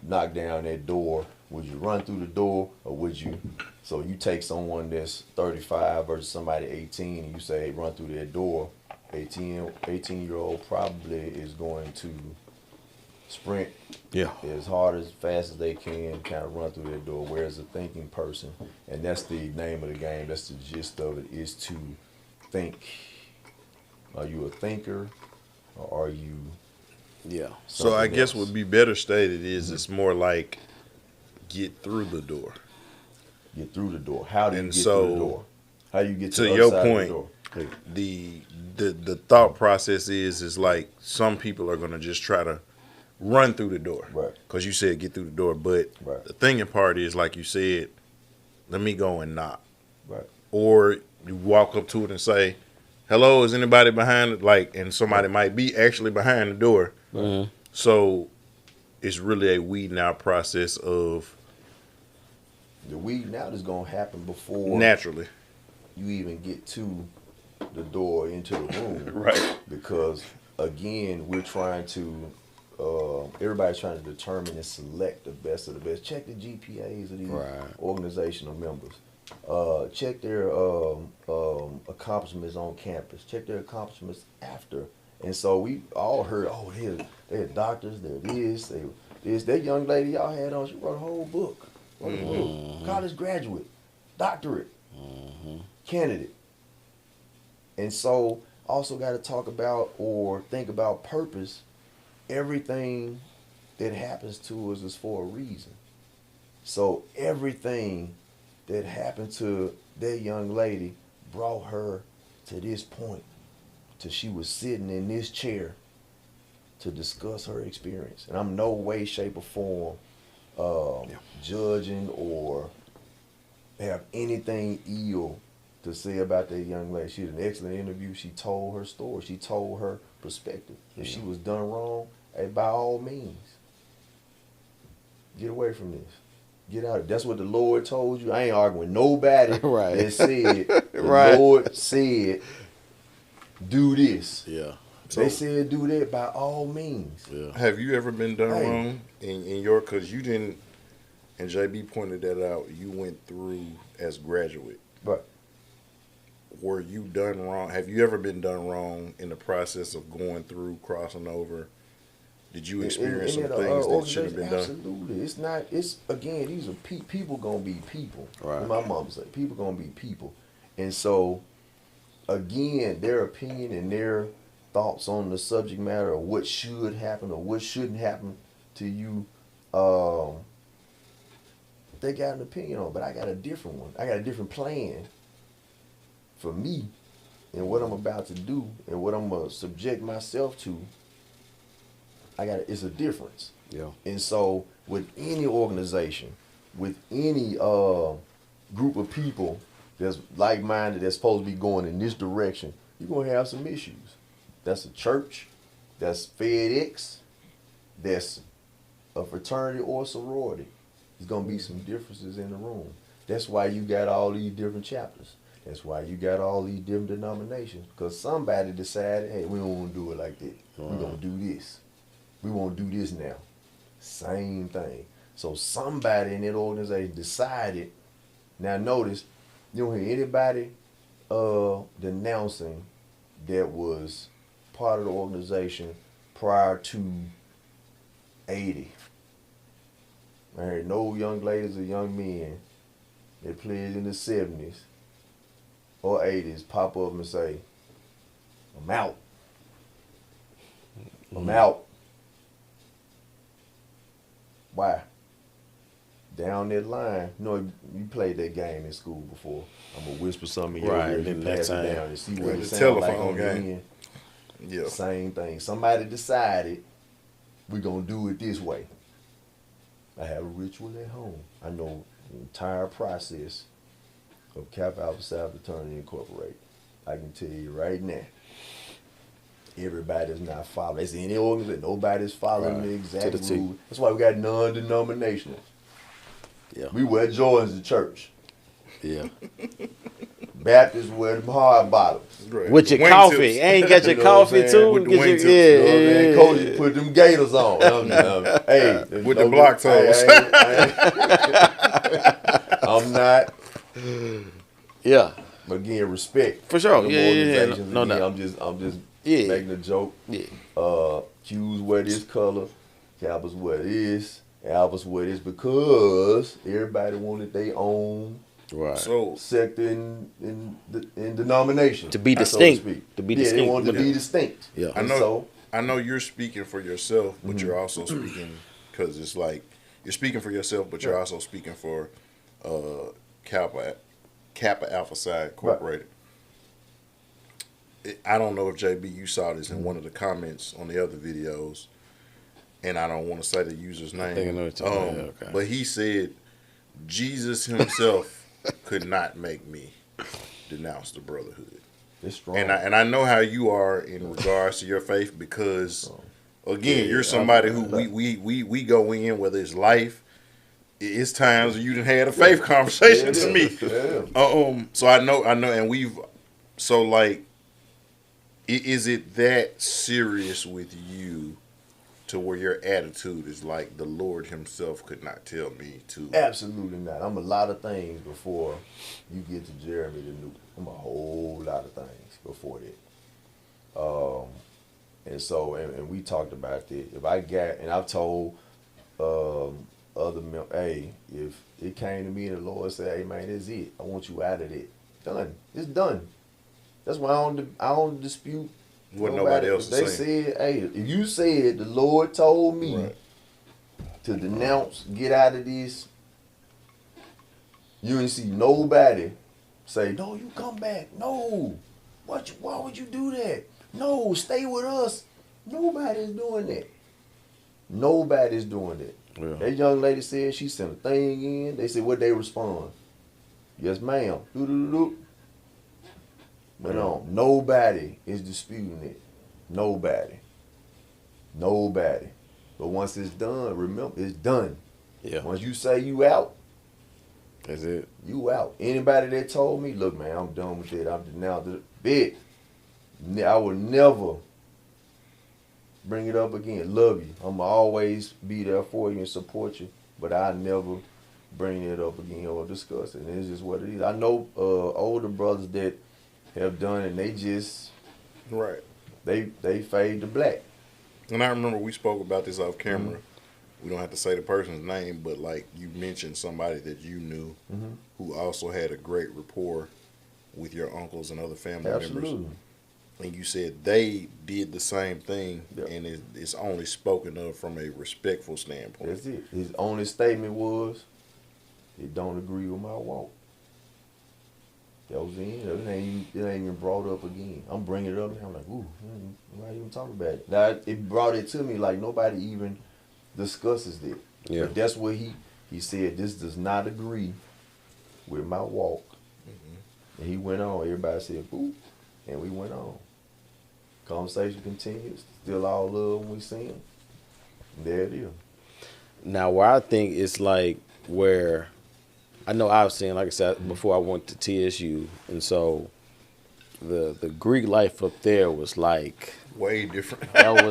Speaker 2: knock down that door, would you run through the door or would you? So you take someone that's 35 versus somebody 18 and you say, hey, run through that door. 18-year-old probably is going to sprint
Speaker 1: Yeah.
Speaker 2: as hard as fast as they can, kind of run through their door. Whereas a thinking person, and that's the name of the game, that's the gist of it, is to think. Are you a thinker, or are you
Speaker 3: So I
Speaker 2: something
Speaker 3: guess
Speaker 2: else?
Speaker 3: what be better stated is it's more like get through the door.
Speaker 2: Get through the door? How do you
Speaker 3: And
Speaker 2: get
Speaker 3: so,
Speaker 2: through the door? How do you get to
Speaker 3: to
Speaker 2: the
Speaker 3: your
Speaker 2: other side
Speaker 3: point,
Speaker 2: of the door?
Speaker 3: the thought process is like some people are gonna just try to run through the door,
Speaker 2: Right.
Speaker 3: Because you said get through the door, but
Speaker 2: Right.
Speaker 3: the thinking part is like you said, let me go and knock,
Speaker 2: Right.
Speaker 3: or you walk up to it and say, "Hello, is anybody behind it?" Like, and somebody might be actually behind the door.
Speaker 1: Mm-hmm.
Speaker 3: So it's really a weeding out process of
Speaker 2: The weeding out is gonna happen before
Speaker 3: naturally,
Speaker 2: you even get to the door into the room.
Speaker 3: right?
Speaker 2: Because again, we're trying to everybody's trying to determine and select the best of the best. Check the GPAs of these
Speaker 1: Right.
Speaker 2: organizational members. Check their accomplishments on campus. Check their accomplishments after. And so we all heard, oh, they're doctors, they're this, that young lady y'all had on, she wrote a whole book. Wrote a book. College graduate, doctorate, candidate. And so also got to talk about or think about purpose. Everything that happens to us is for a reason. So everything that happened to that young lady brought her to this point, till she was sitting in this chair to discuss her experience. And I'm no way, shape, or form judging or have anything ill to say about that young lady. She had an excellent interview. She told her story. She told her perspective. If she was done wrong, hey, by all means, get away from this. Get out. That's what the Lord told you. I ain't arguing with nobody
Speaker 1: Right.
Speaker 2: that said the
Speaker 1: Right.
Speaker 2: Lord said do this.
Speaker 1: Yeah.
Speaker 2: They said do that by all means.
Speaker 1: Yeah.
Speaker 3: Have you ever been done
Speaker 2: Hey.
Speaker 3: wrong in your? Because you didn't, and JB pointed that out. You went through as graduate.
Speaker 2: But
Speaker 3: Were you done wrong? Have you ever been done wrong in the process of going through, crossing over? Did you experience some
Speaker 2: that,
Speaker 3: things that should have been done?
Speaker 2: Absolutely. It's not. It's again. These are people gonna be people.
Speaker 1: Right.
Speaker 2: And my mom said people gonna be people, and so again, their opinion and their thoughts on the subject matter of what should happen or what shouldn't happen to you, they got an opinion on. But I got a different one. I got a different plan for me and what I'm about to do and what I'm gonna subject myself to. It's a difference.
Speaker 1: Yeah.
Speaker 2: And so with any organization, with any group of people that's like-minded, that's supposed to be going in this direction, you're going to have some issues. That's a church, that's FedEx, that's a fraternity or a sorority. There's going to be some differences in the room. That's why you got all these different chapters. That's why you got all these different denominations, because somebody decided, hey, we don't want to do it like that. We're going to do this. We want to do this now. Same thing. So somebody in that organization decided. Now notice, you don't hear anybody denouncing that was part of the organization prior to 80. I heard no young ladies or young men that played in the 70s or 80s pop up and say, I'm out. I'm out. Why? Down that line, you know, you played that game in school before. I'm gonna whisper something in your
Speaker 1: Right,
Speaker 2: ear,
Speaker 1: then
Speaker 2: you
Speaker 1: next
Speaker 2: pass it
Speaker 1: time.
Speaker 2: down and see
Speaker 3: Yeah,
Speaker 2: what
Speaker 3: the
Speaker 2: it sounds like
Speaker 3: telephone
Speaker 2: on the
Speaker 3: game.
Speaker 2: end.
Speaker 3: Yeah.
Speaker 2: Same thing. Somebody decided we're gonna do it this way. I have a ritual at home. I know the entire process of Kappa Alpha Psi Fraternity Incorporated. I can tell you right now, everybody's not following. It's any organization, nobody's following
Speaker 1: Right.
Speaker 2: the
Speaker 1: To
Speaker 2: exact
Speaker 1: the T.
Speaker 2: rules. That's why we got non-denominational.
Speaker 1: Yeah.
Speaker 2: We wear Jordans to church.
Speaker 1: Yeah.
Speaker 2: Baptists wear the hard bottoms.
Speaker 3: Right.
Speaker 1: With your
Speaker 3: Wingtips.
Speaker 1: coffee. Ain't got your
Speaker 2: You know what I'm
Speaker 1: coffee
Speaker 2: saying?
Speaker 1: too?
Speaker 3: With the
Speaker 1: Get your,
Speaker 3: wingtips.
Speaker 1: yeah,
Speaker 2: You know what I'm saying?
Speaker 1: yeah,
Speaker 2: Coach,
Speaker 1: yeah.
Speaker 2: you put them gators on. Hey,
Speaker 3: With the block toes.
Speaker 2: I'm not.
Speaker 1: Yeah.
Speaker 2: But again, respect
Speaker 1: For sure.
Speaker 2: them
Speaker 1: Yeah, yeah, yeah.
Speaker 2: organizations.
Speaker 1: No
Speaker 2: Again,
Speaker 1: doubt.
Speaker 2: I'm just
Speaker 1: Yeah.
Speaker 2: making a joke.
Speaker 1: Yeah.
Speaker 2: Q's wear this color, Kappas wear this, Alphas wear this because everybody wanted their own
Speaker 1: Right.
Speaker 3: So
Speaker 2: sector in denomination.
Speaker 1: To be
Speaker 2: so
Speaker 1: distinct.
Speaker 2: speak.
Speaker 1: To be
Speaker 2: Yeah, they
Speaker 1: distinct.
Speaker 2: wanted to be distinct.
Speaker 1: Yeah.
Speaker 3: I
Speaker 2: And
Speaker 3: know,
Speaker 2: so
Speaker 3: I know you're speaking for yourself, but you're also speaking because it's like you're speaking for yourself, but you're
Speaker 2: Yeah.
Speaker 3: also speaking for Kappa Alpha Psi Incorporated. I don't know if JB you saw this in one of the comments on the other videos, and I don't want to say the user's name.
Speaker 1: think I know what you're talking about. Okay.
Speaker 3: But he said Jesus himself could not make me denounce the brotherhood.
Speaker 2: it's strong.
Speaker 3: And I know how you are in regards to your faith because again, you're somebody who we go in, whether it's life, it's times you done had a faith conversation to me.
Speaker 2: Yeah.
Speaker 3: So I know, and we've so like, is it that serious with you to where your attitude is like the Lord Himself could not tell me to?
Speaker 2: Absolutely not. I'm a lot of things before you get to Jeremy the New. I'm a whole lot of things before that. And so, and we talked about that. If I got, and I've told other men, hey, if it came to me and the Lord said, hey man, that's it. I want you out of it. Done. It's done. That's why I don't dispute
Speaker 3: What nobody else
Speaker 2: If
Speaker 3: is saying.
Speaker 2: said, hey, if you said the Lord told me
Speaker 3: Right.
Speaker 2: to denounce, get out of this, you ain't see nobody say, no, you come back. No. Why would you do that? No, stay with us. Nobody's doing that. Nobody's doing that.
Speaker 1: Yeah.
Speaker 2: That young lady said she sent a thing in. They said, what they respond? Yes, ma'am. Doo-doo-doo-doo. But nobody is disputing it. Nobody. Nobody. But once it's done, remember, it's done.
Speaker 1: Yeah.
Speaker 2: Once you say you out,
Speaker 1: That's it.
Speaker 2: you out. Anybody that told me, look, man, I'm done with it. I'm denounced it. Bet. I will never bring it up again. Love you. I'm going to always be there for you and support you. But I never bring it up again or discuss it. And it's just what it is. I know older brothers that have done it, and they just,
Speaker 3: Right.
Speaker 2: they fade to black.
Speaker 3: And I remember we spoke about this off camera. We don't have to say the person's name, but like you mentioned somebody that you knew who also had a great rapport with your uncles and other family
Speaker 2: Absolutely.
Speaker 3: members. And you said they did the same thing,
Speaker 2: Yep.
Speaker 3: and it's only spoken of from a respectful standpoint.
Speaker 2: That's it. His only statement was, it don't agree with my walk. That was the end. It ain't even brought up again. I'm bringing it up, and I'm like, ooh, why even talk about it? Now, it brought it to me like nobody even discusses it.
Speaker 1: Yeah.
Speaker 2: But that's what he said, this does not agree with my walk. And he went on. Everybody said, ooh, and we went on. Conversation continues. Still all love when we see him. And there it is.
Speaker 1: Now, where I think it's like where I know I've seen, like I said before, I went to TSU, and so the Greek life up there was like
Speaker 3: Way different.
Speaker 1: that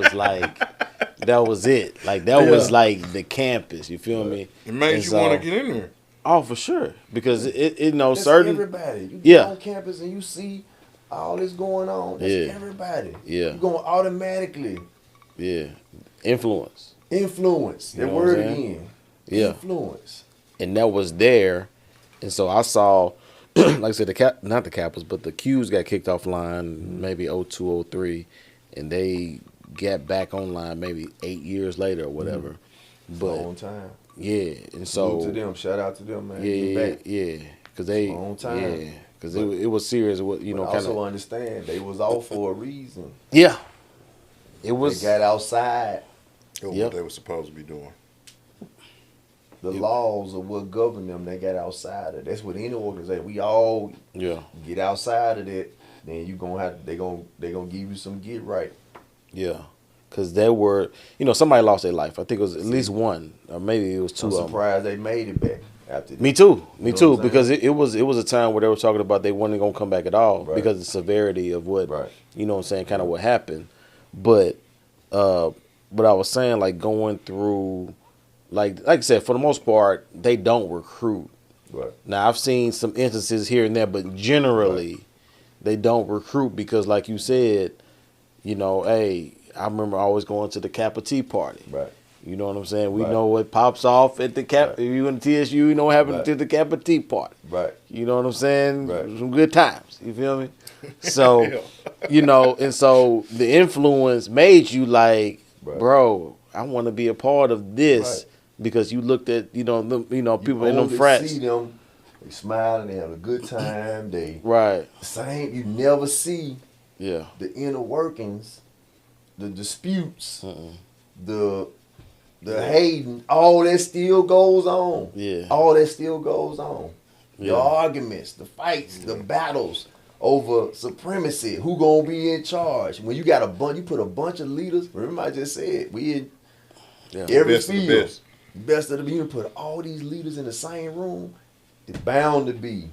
Speaker 1: was it. Like that was like the campus. You feel me?
Speaker 3: It made
Speaker 1: And
Speaker 3: you
Speaker 1: so-
Speaker 3: want to get in there.
Speaker 1: Oh, for sure, because it you know
Speaker 2: That's
Speaker 1: certain
Speaker 2: everybody. You get
Speaker 1: Yeah.
Speaker 2: on campus and you see all this going on. That's
Speaker 1: Yeah.
Speaker 2: everybody.
Speaker 1: Yeah.
Speaker 2: You're going to automatically
Speaker 1: influence.
Speaker 2: influence.
Speaker 1: You
Speaker 2: That
Speaker 1: know what I'm
Speaker 2: word
Speaker 1: saying?
Speaker 2: again.
Speaker 1: Yeah.
Speaker 2: Influence.
Speaker 1: And that was there, and so I saw, like I said, not the Kappas, but the Qs got kicked offline maybe 02, 03, and they got back online maybe 8 years later or whatever. But
Speaker 2: Long time.
Speaker 1: yeah, and
Speaker 2: Salute
Speaker 1: so
Speaker 2: to them. Shout out to them, man.
Speaker 1: yeah,
Speaker 2: Get back.
Speaker 1: yeah, because they
Speaker 2: Long time.
Speaker 1: yeah, because it was serious. What you know,
Speaker 2: But
Speaker 1: kind
Speaker 2: also
Speaker 1: of
Speaker 2: understand they was off for a reason.
Speaker 1: yeah. It
Speaker 2: They
Speaker 1: was
Speaker 2: got outside
Speaker 3: That's
Speaker 1: Yep.
Speaker 3: what they were supposed to be doing.
Speaker 2: the laws of what govern them. They got outside of. That's what any organization. We all
Speaker 1: yeah,
Speaker 2: get outside of that. Then you gonna have they gonna give you some get right.
Speaker 1: yeah. Because they were, you know, somebody lost their life. I think it was at least one, or maybe it was two
Speaker 2: I'm
Speaker 1: of them.
Speaker 2: surprised they made it back after that.
Speaker 1: Me too. Me
Speaker 2: You know
Speaker 1: too.
Speaker 2: what I'm
Speaker 1: Because it was a time where they were talking about they weren't gonna come back at all
Speaker 2: Right.
Speaker 1: because of the severity of what
Speaker 2: Right.
Speaker 1: you know what I'm saying, kind of what happened. But I was saying like going through like I said, for the most part, they don't recruit
Speaker 2: Right.
Speaker 1: Now I've seen some instances here and there, but generally they don't recruit because, like you said, hey, I remember always going to the Kappa Tea party.
Speaker 2: Right.
Speaker 1: You know what I'm saying? We
Speaker 2: Right.
Speaker 1: know what pops off at the Cap.
Speaker 2: Right.
Speaker 1: If you in TSU, you know what happened
Speaker 2: Right.
Speaker 1: to the Kappa Tea party.
Speaker 2: Right.
Speaker 1: You know what I'm saying?
Speaker 2: Right.
Speaker 1: Some good times. You feel me? So, and so the influence made you like,
Speaker 2: Right.
Speaker 1: bro, I want to be a part of this
Speaker 2: Right.
Speaker 1: because you looked at, people
Speaker 2: You
Speaker 1: in them
Speaker 2: only
Speaker 1: frats.
Speaker 2: see them, they smiling, they have a good time, they
Speaker 1: Right.
Speaker 2: same. You never see
Speaker 1: Yeah.
Speaker 2: the inner workings, the disputes, the hating. All that still goes on.
Speaker 1: Yeah.
Speaker 2: All that still goes on. The
Speaker 1: Yeah.
Speaker 2: arguments, the fights, the battles over supremacy. Who gonna be in charge? When you got you put a bunch of leaders. Remember, I just said we in every
Speaker 3: Best of the
Speaker 2: field.
Speaker 3: best.
Speaker 2: Best of the you put all these leaders in the same room. It's bound to be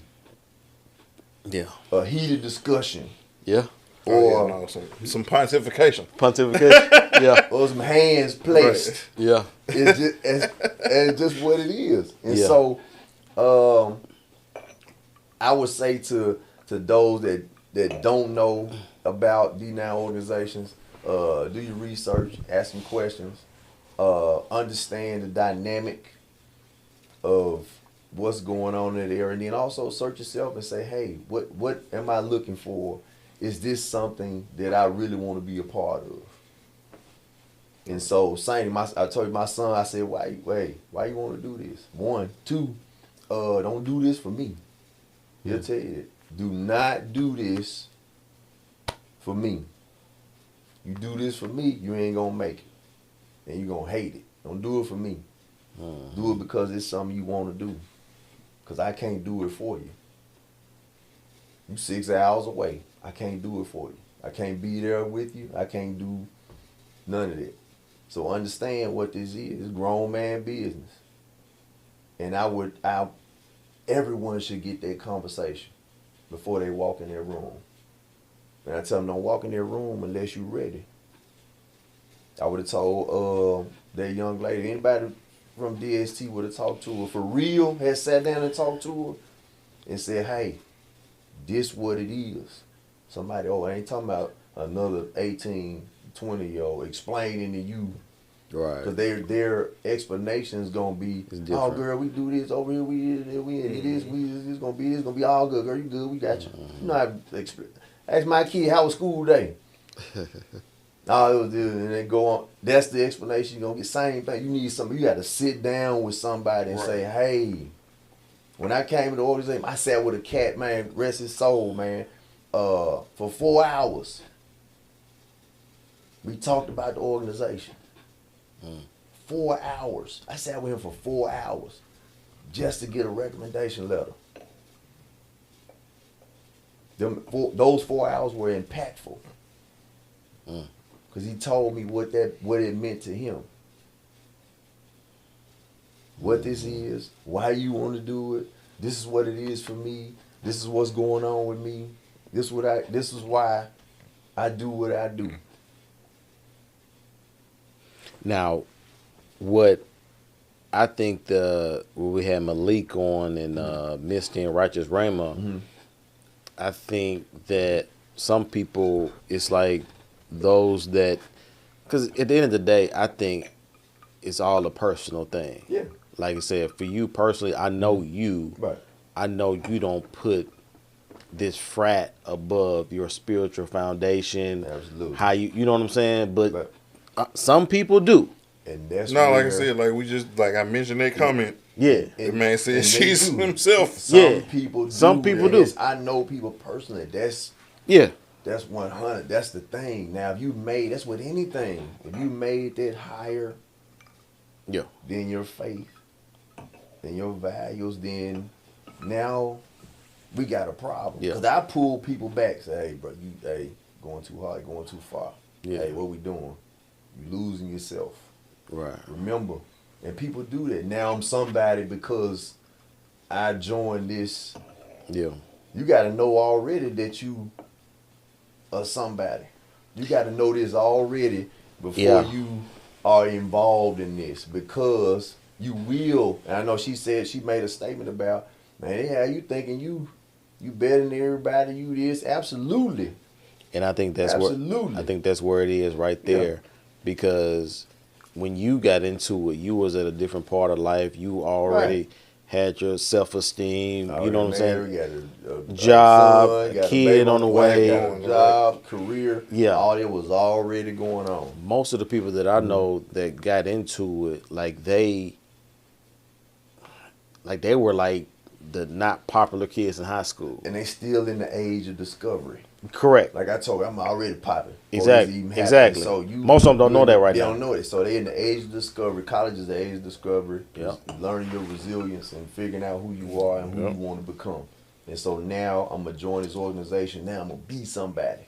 Speaker 1: Yeah.
Speaker 2: a heated discussion
Speaker 1: Yeah.
Speaker 2: or
Speaker 3: Some pontification.
Speaker 1: Pontification. Yeah.
Speaker 2: or some hands placed.
Speaker 3: Right.
Speaker 1: Yeah.
Speaker 2: It's just what it is. And
Speaker 1: Yeah.
Speaker 2: so I would say to those that don't know about D9 organizations, do your research, ask some questions, understand the dynamic of what's going on in that area, and then also search yourself and say, hey, what am I looking for? Is this something that I really want to be a part of? And so, I told my son, I said, why you want to do this? 1, 2, don't do this for me. He'll tell you that. Do not do this for me. You do this for me, you ain't gonna make it. And you're gonna hate it. Don't do it for me. Do it because it's something you want to do. Because I can't do it for you. You 6 hours away. I can't do it for you. I can't be there with you. I can't do none of that. So understand what this is. It's grown man business. And everyone should get that conversation before they walk in their room. And I tell them, don't walk in their room unless you're ready. I would have told that young lady, anybody from DST would have talked to her for real, had sat down and talked to her and said, hey, this what it is. Somebody, I ain't talking about another 18, 20-year-old explaining to you.
Speaker 1: Right.
Speaker 2: Because their explanation is gonna be, oh girl, we do this over here, it's gonna be all good, girl, you good, we got you. You know how ask my kid how was school today. No, it was this, and then go on. That's the explanation you're gonna get. Same thing. You need somebody. You got to sit down with somebody and say, hey. When I came to the organization, I sat with a cat, man, rest his soul, man, for 4 hours. We talked about the organization. 4 hours. I sat with him for 4 hours just to get a recommendation letter. Those 4 hours were impactful. Because he told me what it meant to him. What this is, why you want to do it. This is what it is for me. This is what's going on with me. This is why I do what I do.
Speaker 1: Now, what I think when we had Malik on and Misty and Righteous Rama, I think that some people, it's like those that, because at the end of the day, I think it's all a personal thing.
Speaker 2: Yeah.
Speaker 1: Like I said, for you personally, I know you.
Speaker 2: Right.
Speaker 1: I know you don't put this frat above your spiritual foundation.
Speaker 2: Absolutely.
Speaker 1: How you know what I'm saying? But
Speaker 2: Right.
Speaker 1: Some people do.
Speaker 2: And that's
Speaker 3: No, like I
Speaker 2: where-
Speaker 3: said, like I mentioned that comment.
Speaker 1: Yeah.
Speaker 3: The man said
Speaker 2: and they
Speaker 3: Jesus
Speaker 2: do.
Speaker 3: himself.
Speaker 1: Yeah.
Speaker 2: Some people do.
Speaker 1: do.
Speaker 2: I know people personally. That's
Speaker 1: Yeah.
Speaker 2: 100. That's the thing. Now, that's with anything. If you made that higher
Speaker 1: Yeah.
Speaker 2: than your faith, than your values, then now we got a problem.
Speaker 1: Yeah.
Speaker 2: Because I pull people back, say, hey, bro, going too hard, going too far.
Speaker 1: Yeah.
Speaker 2: Hey, what we doing? You losing yourself.
Speaker 1: Right.
Speaker 2: Remember. And people do that. Now I'm somebody because I joined this.
Speaker 1: Yeah.
Speaker 2: You got to know already that you are somebody. You got to know this already before you are involved in this, because you will. And I know she made a statement about Man, they have you thinking you better than everybody. You this absolutely.
Speaker 1: And I think that's
Speaker 2: Absolutely.
Speaker 1: where it is right there,
Speaker 2: Yeah.
Speaker 1: because when you got into it, you was at a different part of life. You already
Speaker 2: Right.
Speaker 1: had your self esteem. You know what I'm saying?
Speaker 2: Got a
Speaker 1: Job,
Speaker 2: son,
Speaker 1: a
Speaker 2: got
Speaker 1: kid
Speaker 2: baby
Speaker 1: on the
Speaker 2: the
Speaker 1: way.
Speaker 2: got a job, career.
Speaker 1: Yeah.
Speaker 2: All that was already going on.
Speaker 1: Most of the people that I know that got into it, like they were like the not popular kids in high school.
Speaker 2: And they still in the age of discovery.
Speaker 1: Correct.
Speaker 2: Like I told you, I'm already popping.
Speaker 1: Exactly. Exactly.
Speaker 2: So
Speaker 1: most of them don't know that right
Speaker 2: they
Speaker 1: now.
Speaker 2: They don't know it. So they in the age of discovery. College is the age of discovery.
Speaker 1: Yeah.
Speaker 2: Learning your resilience and figuring out who you are and who you want to become. And so now I'm gonna join this organization. Now I'm gonna be somebody.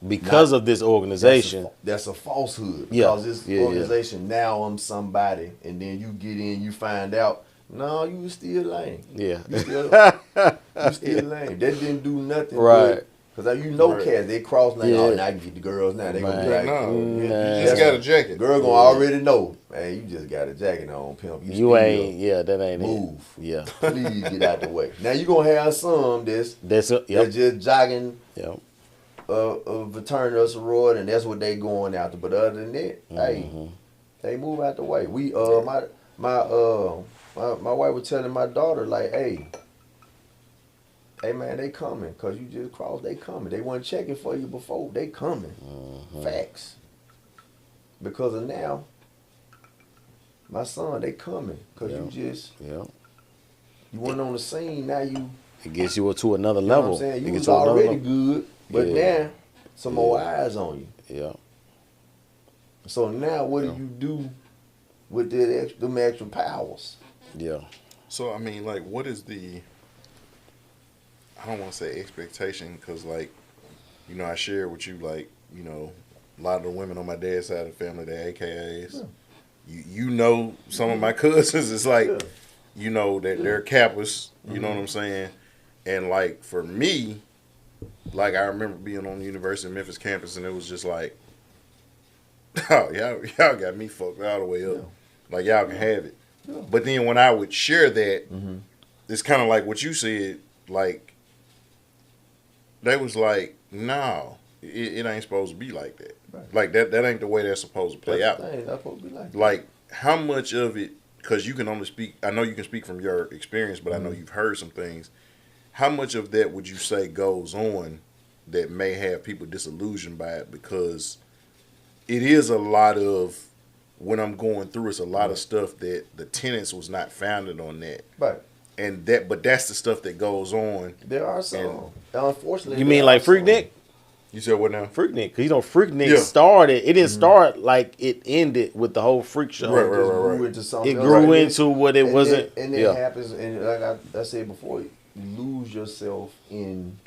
Speaker 1: Because of this organization.
Speaker 2: That's a falsehood.
Speaker 1: Yeah.
Speaker 2: Because this organization, now I'm somebody. And then you get in, you find out, no, you was still lame.
Speaker 1: Yeah.
Speaker 2: You still lame. That didn't do nothing.
Speaker 1: Right.
Speaker 2: Because cats, they cross now. Oh, now I can get the girls now. They gonna be like,
Speaker 3: you just got a jacket.
Speaker 2: Girl gonna already know. Man, you just got a jacket on, pimp.
Speaker 1: You ain't, that ain't
Speaker 2: move.
Speaker 1: it. Yeah.
Speaker 2: Please get out the way. Now you gonna have some that's just jogging a fraternity or sorority, and that's what they going after. But other than that, hey, they move out the way. We my wife was telling my daughter, like, hey man, they coming, cause you just crossed, they coming. They weren't checking for you before, they coming. Facts. Because of now, my son, they coming, cause you just you went on the scene. Now
Speaker 1: it gets you to another
Speaker 2: you know
Speaker 1: level.
Speaker 2: what I'm saying? You
Speaker 1: It
Speaker 2: was
Speaker 1: gets you another
Speaker 2: already
Speaker 1: level.
Speaker 2: good, but now some more eyes on you.
Speaker 1: Yeah.
Speaker 2: So now what do you do with them extra powers?
Speaker 1: Yeah.
Speaker 3: So I mean, like, what is the? I don't want to say expectation, because, like, I share with you, like, a lot of the women on my dad's side of the family, they're AKAs. Yeah. You know, some of my cousins, it's like, that they're Kappas. You know what I'm saying? And, like, for me, like, I remember being on the University of Memphis campus, and it was just like, oh, y'all got me fucked all the way up. Yeah. Like, y'all can have it. Yeah. But then when I would share that, it's kind of like what you said, like, they was like, no, it ain't supposed to be like that. Right. Like, that ain't the way that's supposed to play out.
Speaker 2: That's supposed to be like that.
Speaker 3: Like, how much of it, because you can only speak, I know you can speak from your experience, but I know you've heard some things. How much of that would you say goes on that may have people disillusioned by it? Because it is a lot of, when I'm going through, it's a lot of stuff that the tenets was not founded on that.
Speaker 2: Right.
Speaker 3: But that's the stuff that goes on.
Speaker 2: There are some. Unfortunately,
Speaker 1: you mean like Freaknik?
Speaker 3: You said what now?
Speaker 1: Freaknik, because Freaknik started. It didn't start like it ended with the whole freak show.
Speaker 2: Right. Grew into something.
Speaker 1: It grew into what it wasn't.
Speaker 2: And it happens. And like I said before, you lose yourself in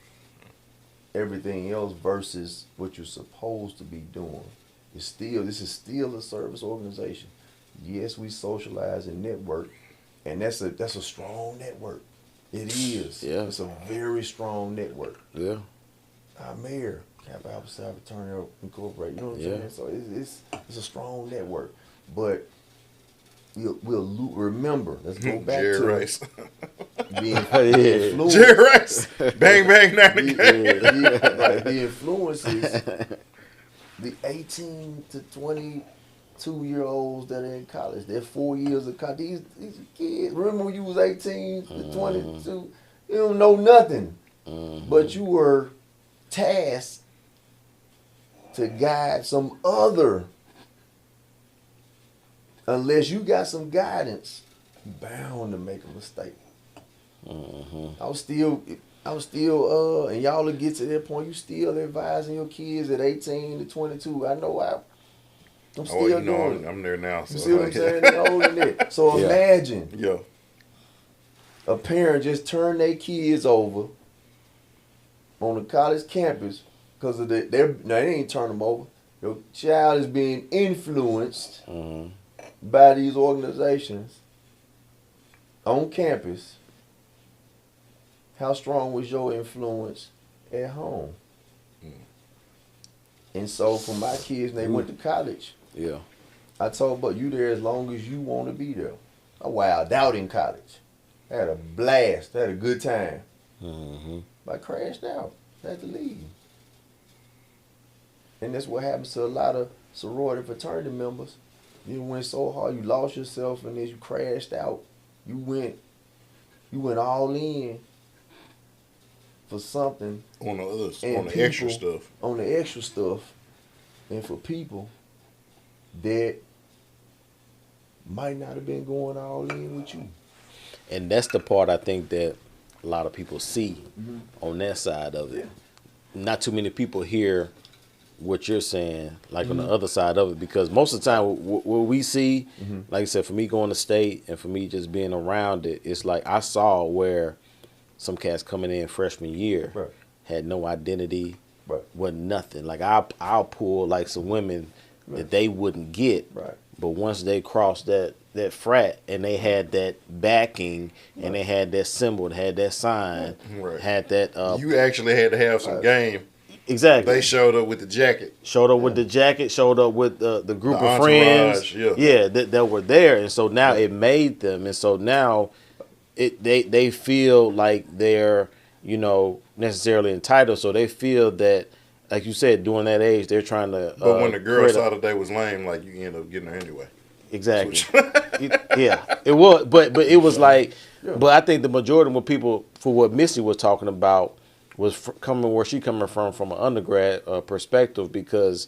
Speaker 2: everything else versus what you're supposed to be doing. This is still a service organization. Yes, we socialize and network. And that's a strong network. It is.
Speaker 1: Yeah.
Speaker 2: It's a very strong network.
Speaker 1: Yeah.
Speaker 2: Our mayor, Kappa Alpha Psi Fraternity Incorporated. You know what I'm saying? So it's a strong network. But we'll remember. Let's go back
Speaker 3: Jerry
Speaker 2: to
Speaker 3: Rice.
Speaker 2: Being influenced.
Speaker 3: Jerry Rice. Bang bang down
Speaker 2: the influences. The 18 to 22-year-olds that are in college, they're 4 years of college. These kids, remember when you was 18 to 22, you don't know nothing. But you were tasked to guide some other. Unless you got some guidance, you bound to make a mistake. I was still, and y'all will get to that point. You still advising your kids at 18 to 22. I know I'm still doing it.
Speaker 3: I'm there now.
Speaker 2: You see what I'm saying? They're older than that. So imagine a parent just turn their kids over on the college campus because of they ain't turn them over. Your child is being influenced by these organizations on campus. How strong was your influence at home? And so for my kids, they went to college. I told, but you there as long as you want to be there. I wilded out in college. Had a blast. Had a good time.
Speaker 1: Mm-hmm.
Speaker 2: But I crashed out. Had to leave. And that's what happens to a lot of sorority fraternity members. You went so hard, you lost yourself, and then you crashed out. You went all in for something
Speaker 3: On the other,
Speaker 2: and
Speaker 3: on the extra stuff.
Speaker 2: on the extra stuff, and for people that might not have been going all in with you.
Speaker 1: And that's the part I think that a lot of people see on that side of it. Not too many people hear what you're saying, like on the other side of it, because most of the time what we see, like I said, for me going to state and for me just being around it, it's like I saw where some cats coming in freshman year
Speaker 2: Right.
Speaker 1: had no identity,
Speaker 2: Right.
Speaker 1: wasn't nothing. Like I'll pull like some women that they wouldn't get,
Speaker 2: Right.
Speaker 1: but once they crossed that frat and they had that backing and they had that symbol, they had that sign,
Speaker 3: Right.
Speaker 1: had that
Speaker 3: You actually had to have some game.
Speaker 1: exactly.
Speaker 3: They showed up with the jacket.
Speaker 1: Showed up with the jacket, showed up with the group
Speaker 3: The
Speaker 1: of friends,
Speaker 3: entourage,
Speaker 1: that were there, and so now it made them, and so now they feel like they're necessarily entitled, so they feel that, like you said, during that age they're trying to.
Speaker 3: But when the girl
Speaker 1: create
Speaker 3: saw that they was lame, like you end up getting her anyway.
Speaker 1: exactly, yeah, it was, but it was like, but I think the majority of people, for what Missy was talking about, was coming where she coming from an undergrad perspective, because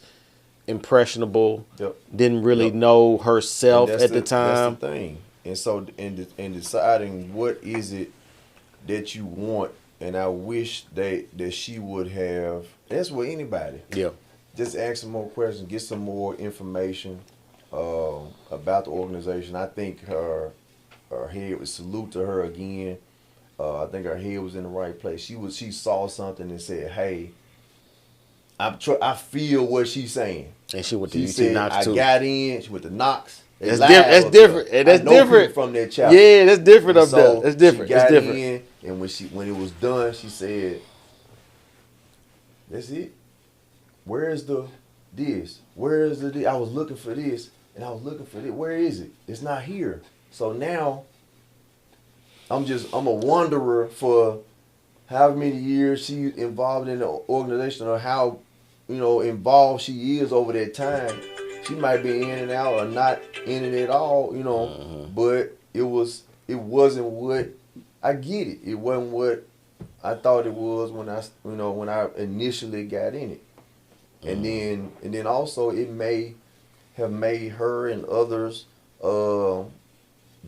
Speaker 1: impressionable, didn't really know herself at the time.
Speaker 2: That's the thing. And so, in deciding what is it that you want, and I wish that she would have. That's with anybody.
Speaker 1: Yeah.
Speaker 2: Just ask some more questions, get some more information about the organization. I think her head was salute to her again. I think her head was in the right place. She saw something and said, "Hey, I feel what she's saying."
Speaker 1: And she went to
Speaker 2: She
Speaker 1: UT
Speaker 2: said,
Speaker 1: Knox
Speaker 2: "I
Speaker 1: too.
Speaker 2: got in." She went to Knox.
Speaker 1: That's different. And that's different
Speaker 2: from that chapter.
Speaker 1: Yeah, that's different
Speaker 2: And
Speaker 1: up there. That's different.
Speaker 2: She got
Speaker 1: It's different.
Speaker 2: in, and when it was done, she said, "That's it. Where's the this? Where's the this? I was looking for this, and I was looking for this. Where is it? It's not here." So now, I'm a wanderer for however many years she involved in the organization, or how involved she is over that time. She might be in and out or not in it at all, but it wasn't what I get it. It wasn't what I thought it was when I initially got in it. And then also it may have made her and others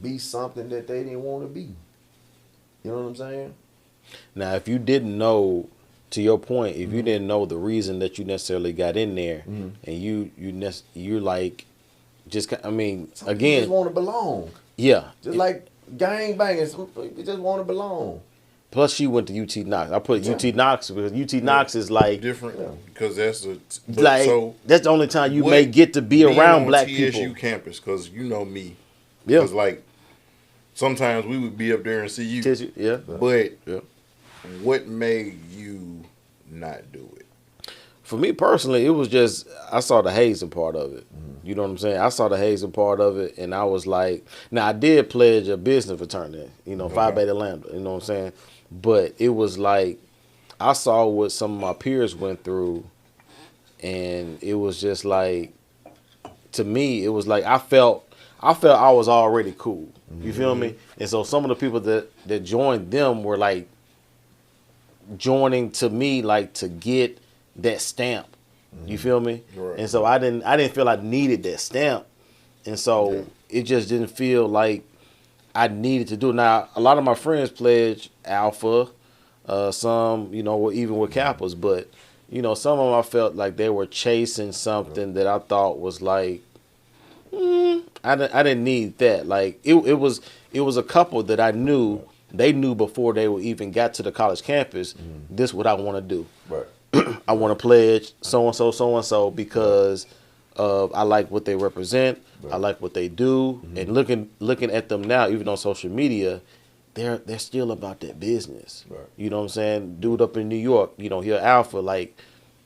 Speaker 2: be something that they didn't want to be. You know what I'm saying?
Speaker 1: Now, if you didn't know, to your point, if you didn't know the reason that you necessarily got in there, and you're like, again,
Speaker 2: You just want to belong.
Speaker 1: Yeah.
Speaker 2: Just like gang banging, you just want to belong.
Speaker 1: Plus, she went to UT Knox. I put UT Knox because UT Knox is like
Speaker 3: different because that's
Speaker 1: that's the only time you may get to be around black
Speaker 3: TSU
Speaker 1: people.
Speaker 3: campus, because you know me.
Speaker 1: Yeah.
Speaker 3: Because like sometimes we would be up there and see you.
Speaker 1: Yeah.
Speaker 3: But what made you not do it?
Speaker 1: For me personally, it was just I saw the hazing part of it. You know what I'm saying? I saw the hazing part of it, and I was like, now I did pledge a business fraternity, Phi Beta Lambda, you know what I'm saying? But it was like I saw what some of my peers went through, and it was just like, to me, it was like I felt I was already cool. You feel me? And so some of the people that joined them were like joining to me like to get that stamp. You feel me?
Speaker 3: Right.
Speaker 1: And so I didn't feel I needed that stamp. And so it just didn't feel like I needed to do it. Now, a lot of my friends pledged Alpha, some, even with Kappas, but, some of them I felt like they were chasing something that I thought was like, I didn't need that. Like, it was a couple that I knew, they knew before they even got to the college campus, this is what I want to do.
Speaker 2: Right.
Speaker 1: I want to pledge so-and-so because I like what they represent. Right. I like what they do. And looking at them now, even on social media, they're still about that business.
Speaker 2: Right.
Speaker 1: You know what I'm saying? Dude up in New York, here Alpha, like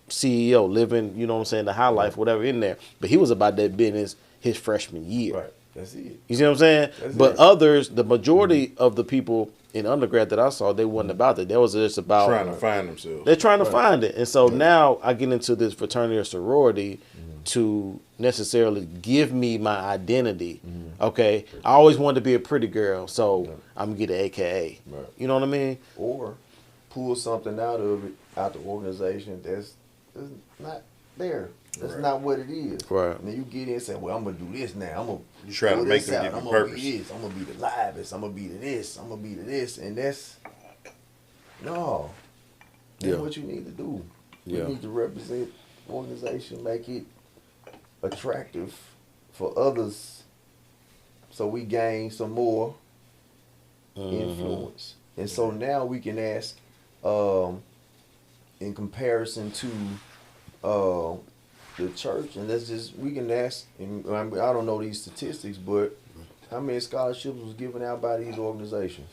Speaker 1: CEO, living, the high life, whatever in there. But he was about that business his freshman year.
Speaker 2: Right. That's it.
Speaker 1: You see what I'm saying?
Speaker 2: That's
Speaker 1: But
Speaker 2: it.
Speaker 1: others, the majority of the people in undergrad that I saw, they wasn't about that. That was just about
Speaker 3: Trying to find themselves.
Speaker 1: they're trying to
Speaker 2: Right.
Speaker 1: find it. And so now I get into this fraternity or sorority to necessarily give me my identity. Okay. I always wanted to be a pretty girl, so I'm gonna get an AKA.
Speaker 2: Right.
Speaker 1: You know what I mean?
Speaker 2: Or pull something out of it, out the organization that's not there. That's
Speaker 3: Right.
Speaker 2: not what it is.
Speaker 1: Right.
Speaker 2: And then you get in and say, well, I'm gonna do this now. I'm gonna
Speaker 3: You try to
Speaker 2: pull
Speaker 3: make
Speaker 2: this
Speaker 3: them
Speaker 2: out.
Speaker 3: give you
Speaker 2: I'm gonna
Speaker 3: purpose.
Speaker 2: be this. I'm gonna be the livest. I'm gonna be the this. I'm gonna be the this. And that's no. That's
Speaker 1: Yeah.
Speaker 2: what you need to do.
Speaker 1: Yeah.
Speaker 2: You need to represent organization, make it attractive for others so we gain some more influence. And so now we can ask, in comparison to the church, and we can ask, and I don't know these statistics, but how many scholarships was given out by these organizations?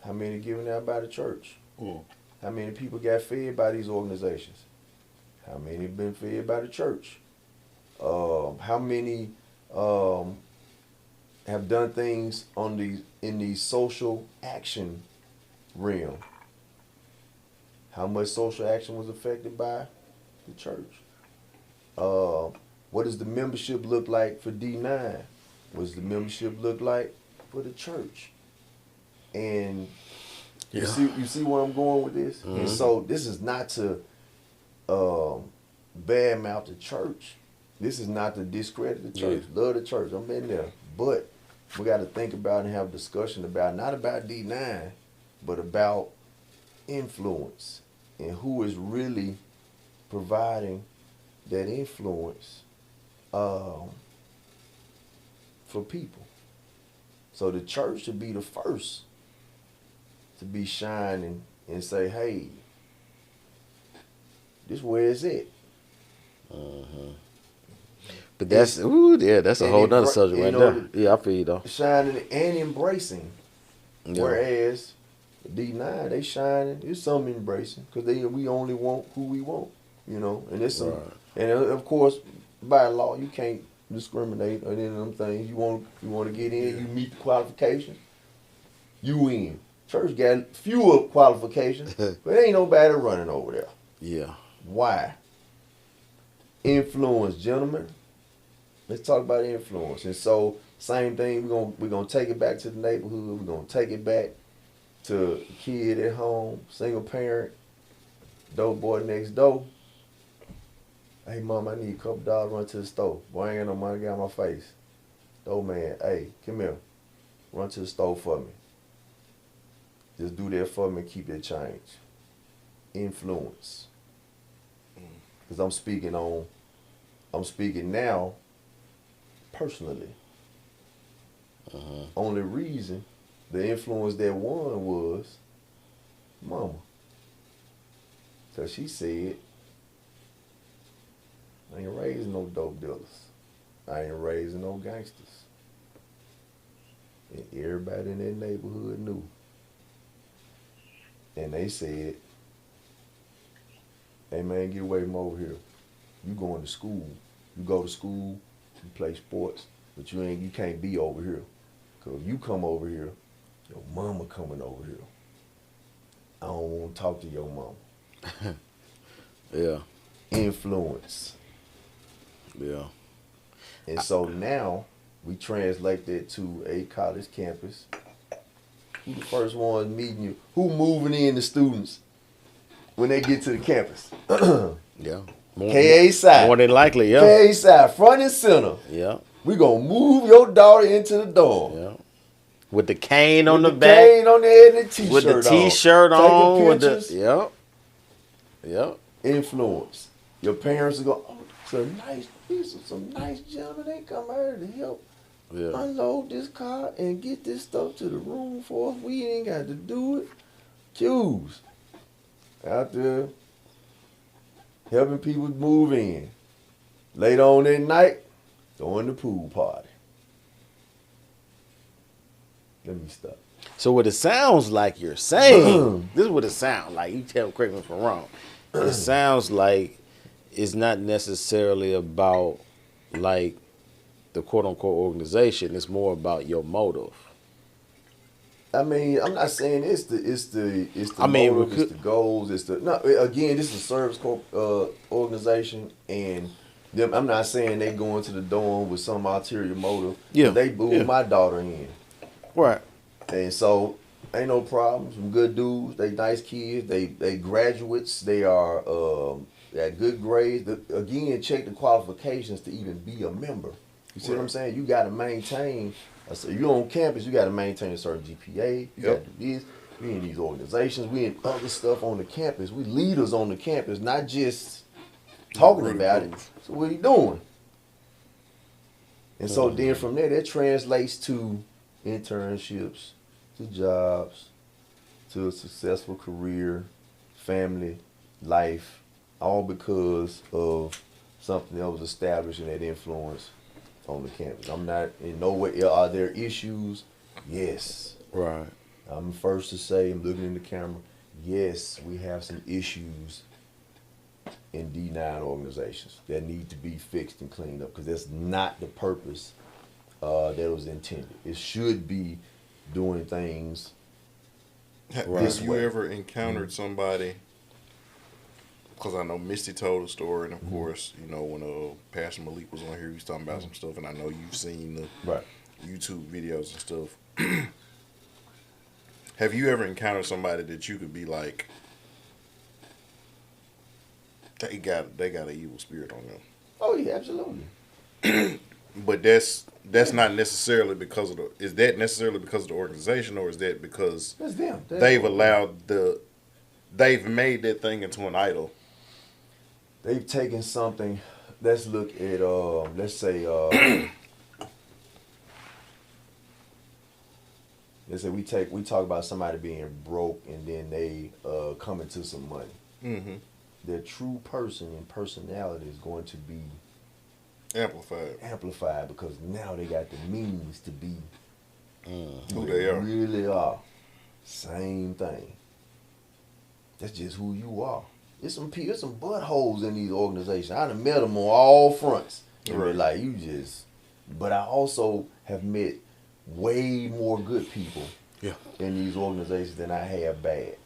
Speaker 2: How many given out by the church? How many people got fed by these organizations? How many been fed by the church? How many have done things in the social action realm? How much social action was affected by the church? What does the membership look like for D9? What does the membership look like for the church? And you see where I'm going with this? And so this is not to badmouth the church. This is not to discredit the church. Love the church. I'm in there. But we got to think about and have a discussion about, not about D9, but about influence and who is really providing that influence for people. So the church should be the first to be shining and say, hey, this where it's at.
Speaker 1: But that's that's a
Speaker 2: and
Speaker 1: whole nother
Speaker 2: embra-
Speaker 1: subject
Speaker 2: you
Speaker 1: right
Speaker 2: know,
Speaker 1: there. Yeah, I feel you though.
Speaker 2: Shining and embracing.
Speaker 1: Yeah.
Speaker 2: Whereas D9, they shining. There's some embracing because we only want who we want, And there's some, and of course, by law, you can't discriminate or any of them things. You want to get in, you meet the qualifications, you in. Church got fewer qualifications, but ain't nobody running over there.
Speaker 1: Yeah.
Speaker 2: Why? Influence, gentlemen. Let's talk about influence. And so, same thing. We're gonna take it back to the neighborhood. We're gonna take it back to a kid at home, single parent, dope boy next door. Hey, mom, I need a couple dollars. Run to the store. Boy, I ain't got no money. Got my face. Dope man, hey, come here. Run to the store for me. Just do that for me and keep that change. Influence. Because I'm speaking now personally. Only reason the influence that won was mama. Because she said, I ain't raising no dope dealers. I ain't raising no gangsters. And everybody in that neighborhood knew. And they said, hey man, get away from over here. You going to school. You go to school, you play sports, but you can't be over here. Cause if you come over here, your mama coming over here. I don't want to talk to your mama.
Speaker 1: Yeah.
Speaker 2: Influence.
Speaker 1: Yeah.
Speaker 2: And so now we translate that to a college campus. Who the first ones meeting you? Who moving in the students when they get to the campus?
Speaker 1: Yeah.
Speaker 2: KA side.
Speaker 1: More than likely, yeah.
Speaker 2: KA side, front and center.
Speaker 1: Yeah.
Speaker 2: We gonna move your daughter into the dorm.
Speaker 1: Yeah. With the cane on the
Speaker 2: With
Speaker 1: back.
Speaker 2: cane on the head and the t-shirt
Speaker 1: With the t-shirt
Speaker 2: on.
Speaker 1: on.
Speaker 2: Taking
Speaker 1: With the,
Speaker 2: pictures.
Speaker 1: yep. Yep.
Speaker 2: Influence. Your parents are going, oh, these are some nice gentlemen. They come out to help unload this car and get this stuff to the room for us. We ain't got to do it. Cues. Out there helping people move in. Later on that night, throwing the pool party. Let me stop.
Speaker 1: So what it sounds like you're saying, this is what it sounds like. You correct me if I'm wrong. It sounds like it's not necessarily about like the quote unquote organization. It's more about your motive.
Speaker 2: I mean, I'm not saying it's the
Speaker 1: I mean,
Speaker 2: motive, it's the goals, it's the no. Again, this is a service corp organization, and them. I'm not saying they go into the dorm with some ulterior motive.
Speaker 1: Yeah,
Speaker 2: They booed
Speaker 1: yeah.
Speaker 2: my daughter in,
Speaker 1: Right.
Speaker 2: and so ain't no problem. Some good dudes. They nice kids. They graduates. They are they had good grades. Again, check the qualifications to even be a member. You see what I'm saying? You got to maintain. So you're on campus, you got to maintain a certain GPA. You got to do this. We in these organizations. We in other stuff on the campus. We leaders on the campus, not just talking about it. So what are you doing? And so then from there, that translates to internships, to jobs, to a successful career, family, life, all because of something that was established and that influence on the campus. I'm not in no way. Are there issues? Yes.
Speaker 1: Right.
Speaker 2: I'm first to say, I'm looking in the camera. Yes, we have some issues in D9 organizations that need to be fixed and cleaned up because that's not the purpose that was intended. It should be doing things.
Speaker 3: Have
Speaker 2: This
Speaker 3: you
Speaker 2: way.
Speaker 3: ever encountered somebody? Because I know Misty told a story, and of course, you know, when Pastor Malik was on here, he was talking about some stuff, and I know you've seen the
Speaker 2: Right.
Speaker 3: YouTube videos and stuff. Have you ever encountered somebody that you could be like, they got an evil spirit on them?
Speaker 2: Oh yeah, absolutely.
Speaker 3: But that's not necessarily because of the. Is that necessarily because of the organization, or is that because
Speaker 2: That's them.
Speaker 3: they've made that thing into an idol?
Speaker 2: They've taken something. Let's look at let's say let's say we talk about somebody being broke and then they come into some money.
Speaker 3: Mm-hmm.
Speaker 2: Their true person and personality is going to be
Speaker 3: Amplified.
Speaker 2: because now they got the means to be
Speaker 3: Who they are.
Speaker 2: really are. Same thing. That's just who you are. There's some buttholes in these organizations. I done met them on all fronts. And
Speaker 3: Right.
Speaker 2: they're like, you just. But I also have met way more good people in these organizations than I have bad.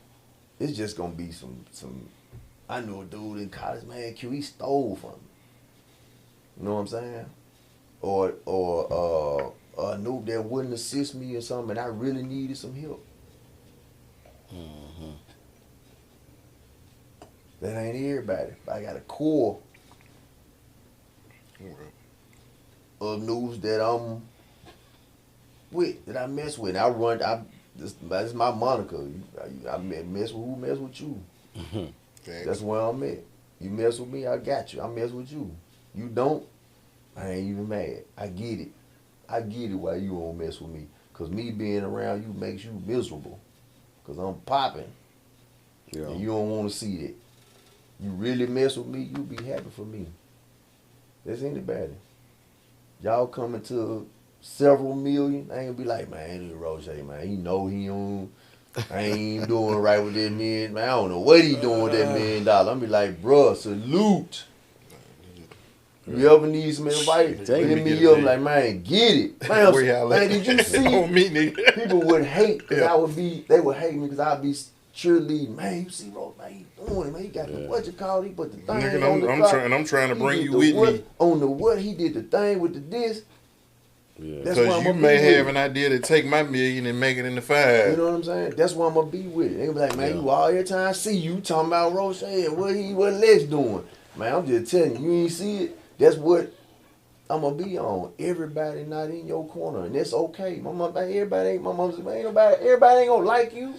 Speaker 2: It's just gonna be some. I knew a dude in college, man. He stole from me. You know what I'm saying? Or a noob that wouldn't assist me or something, and I really needed some help.
Speaker 1: Mm-hmm.
Speaker 2: That ain't everybody. I got a core of news that I'm with, that I mess with. That's my moniker. I mess with who mess with you.
Speaker 1: Mm-hmm.
Speaker 2: That's where I'm at. You mess with me, I got you. I mess with you. You don't, I ain't even mad. I get it. I get it why you don't mess with me. Because me being around you makes you miserable. Because I'm popping.
Speaker 1: Yeah.
Speaker 2: And you don't want to see that. You really mess with me, you be happy for me. That's anybody. Y'all coming to several million, I ain't gonna be like, man, this Roche, man, he know he on. I ain't doing right with that man. Man, I don't know what he doing with that $1 million. I'm be like, bruh, salute. You ever need some advice?
Speaker 1: Take
Speaker 2: Hit
Speaker 3: me
Speaker 2: me
Speaker 3: get
Speaker 2: up
Speaker 3: it,
Speaker 2: like, man, get it. Man,
Speaker 3: Where y'all at?
Speaker 2: did you see?
Speaker 3: On me, nigga.
Speaker 2: People would hate because
Speaker 3: Yeah.
Speaker 2: they would hate me because I'd be cheerleading. Man, you see, Rose, man, he doing it, man. He got the what you call it, he put the thing
Speaker 3: Nigga,
Speaker 2: on the
Speaker 3: I'm
Speaker 2: clock.
Speaker 3: I'm trying to
Speaker 2: He
Speaker 3: bring
Speaker 2: did
Speaker 3: you
Speaker 2: the
Speaker 3: with
Speaker 2: what,
Speaker 3: me.
Speaker 2: on the what, he did the thing with the this.
Speaker 1: Yeah.
Speaker 2: That's why
Speaker 3: Because
Speaker 2: I'm
Speaker 3: you
Speaker 2: gonna
Speaker 3: may
Speaker 2: be with
Speaker 3: have
Speaker 2: it.
Speaker 3: an idea to take my $1 million and make it into 5.
Speaker 2: You know what I'm saying? That's why I'm gonna be with it. They gonna be like, man,
Speaker 1: Yeah.
Speaker 2: you all every time I see you talking about Roche, what Lex doing? Man, I'm just telling you, you ain't see it. That's what I'm gonna be on. Everybody not in your corner, and that's okay. My mom, everybody ain't. My mom said, man, ain't nobody. Everybody ain't gonna like you.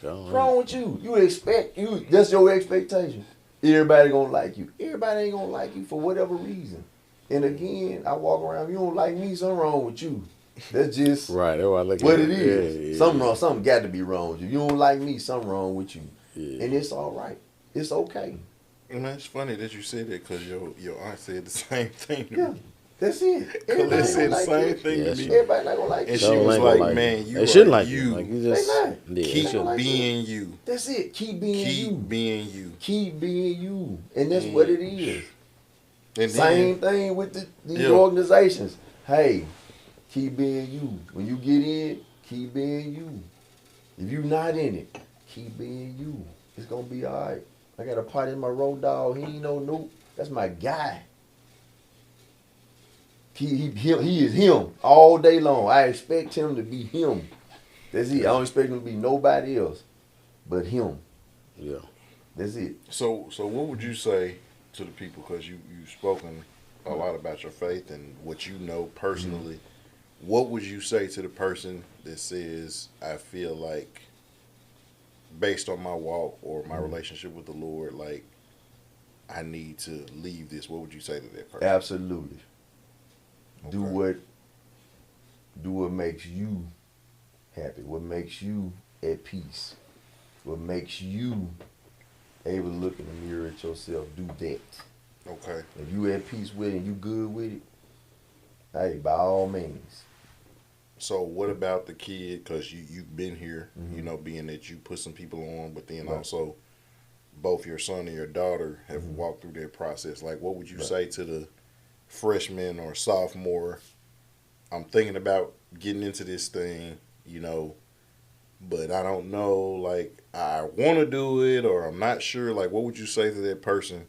Speaker 2: What's wrong with you? You expect you. That's your expectation. Everybody gonna like you. Everybody ain't gonna like you for whatever reason. And again, I walk around. You don't like me. Something wrong with you. That's just
Speaker 1: Right. That's why I look
Speaker 2: what
Speaker 1: at
Speaker 2: it is.
Speaker 1: Yeah, yeah,
Speaker 2: Something wrong. Something got to be wrong with you. You don't like me. Something wrong with you.
Speaker 1: Yeah.
Speaker 2: And it's all right. It's okay.
Speaker 3: And that's funny that you said that because your aunt said the same thing to
Speaker 2: Yeah.
Speaker 3: me.
Speaker 2: That's it.
Speaker 3: Colette
Speaker 2: Everybody
Speaker 3: said
Speaker 2: ain't
Speaker 3: the
Speaker 2: gonna
Speaker 3: same
Speaker 2: like
Speaker 3: thing
Speaker 1: Yeah,
Speaker 3: to
Speaker 1: she-
Speaker 3: me.
Speaker 2: Everybody not gonna like
Speaker 3: And
Speaker 2: you.
Speaker 3: she
Speaker 1: They
Speaker 3: was
Speaker 1: ain't
Speaker 3: like,
Speaker 1: gonna
Speaker 3: man,
Speaker 1: you.
Speaker 3: you
Speaker 1: They
Speaker 3: are
Speaker 1: shouldn't like
Speaker 3: you.
Speaker 1: you. Like you just
Speaker 2: They not.
Speaker 1: yeah.
Speaker 3: Keep
Speaker 2: gonna like
Speaker 3: being you.
Speaker 2: That's it. Keep being you.
Speaker 3: Keep being you.
Speaker 2: Keep being you. And that's what it is.
Speaker 3: And
Speaker 2: Same
Speaker 3: then,
Speaker 2: thing with these
Speaker 3: yeah.
Speaker 2: organizations. Hey, keep being you. When you get in, keep being you. If you not in it, keep being you. It's gonna be all right. I got a partner in my road dog. He ain't no noob. That's my guy. He is him all day long. I expect him to be him. That's it. I don't expect him to be nobody else but him.
Speaker 1: Yeah.
Speaker 2: That's it.
Speaker 3: So what would you say to the people? Because you've spoken a lot about your faith and what you know personally. What would you say to the person that says, I feel like, based on my walk or my relationship with the Lord, like, I need to leave this? What would you say to that person?
Speaker 2: Absolutely.
Speaker 3: Okay.
Speaker 2: Do what makes you happy. What makes you at peace. What makes you able to look in the mirror at yourself. Do that.
Speaker 3: Okay.
Speaker 2: If you at peace with it and you good with it, hey, by all means.
Speaker 3: So what about the kid? Because you've been here, you know, being that you put some people on, but then
Speaker 2: Right.
Speaker 3: also both your son and your daughter have walked through that process. Like, what would you say to the freshman or sophomore? I'm thinking about getting into this thing, you know, but I don't know, like, I want to do it or I'm not sure. Like, what would you say to that person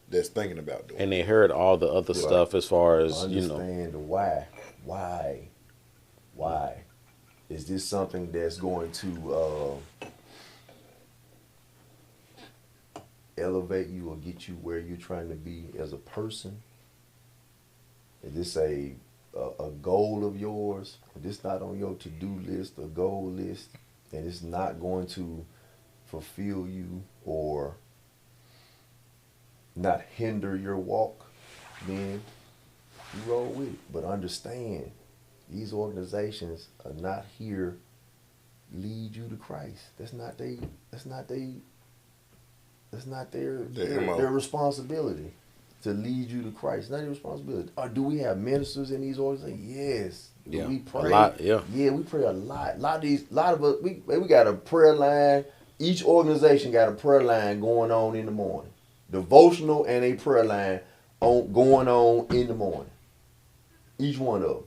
Speaker 3: that's thinking about doing
Speaker 1: And
Speaker 3: it?
Speaker 1: they heard all the other
Speaker 2: Yeah.
Speaker 1: stuff as far as,
Speaker 2: Understand the why. Why? Is this something that's going to elevate you or get you where you're trying to be as a person? Is this a goal of yours? Is this not on your to-do list or goal list? And it's not going to fulfill you or not hinder your walk? Then you roll with it. But understand, these organizations are not here lead you to Christ. That's not their responsibility to lead you to Christ. It's not their responsibility. Or do we have ministers in these organizations? Yes. Do
Speaker 1: Yeah,
Speaker 2: we
Speaker 1: a
Speaker 2: pray?
Speaker 1: lot, yeah.
Speaker 2: Yeah, we pray a lot. A lot of us, we got a prayer line. Each organization got a prayer line going on in the morning. Devotional and a prayer line going on in the morning. Each one of them.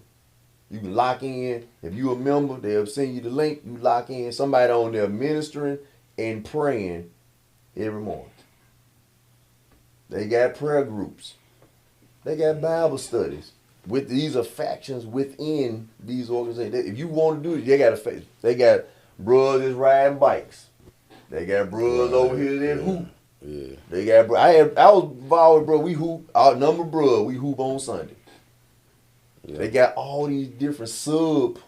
Speaker 2: You can lock in. If you a member, they'll send you the link. You lock in. Somebody on there ministering and praying every morning. They got prayer groups. They got Bible studies. These are factions within these organizations. If you want to do it, they got brothers riding bikes. They got brothers over here that hoop.
Speaker 1: Yeah.
Speaker 2: They got I was involved with bro. We hoop our number bro. We hoop on Sunday.
Speaker 1: Yeah.
Speaker 2: They got all these different sub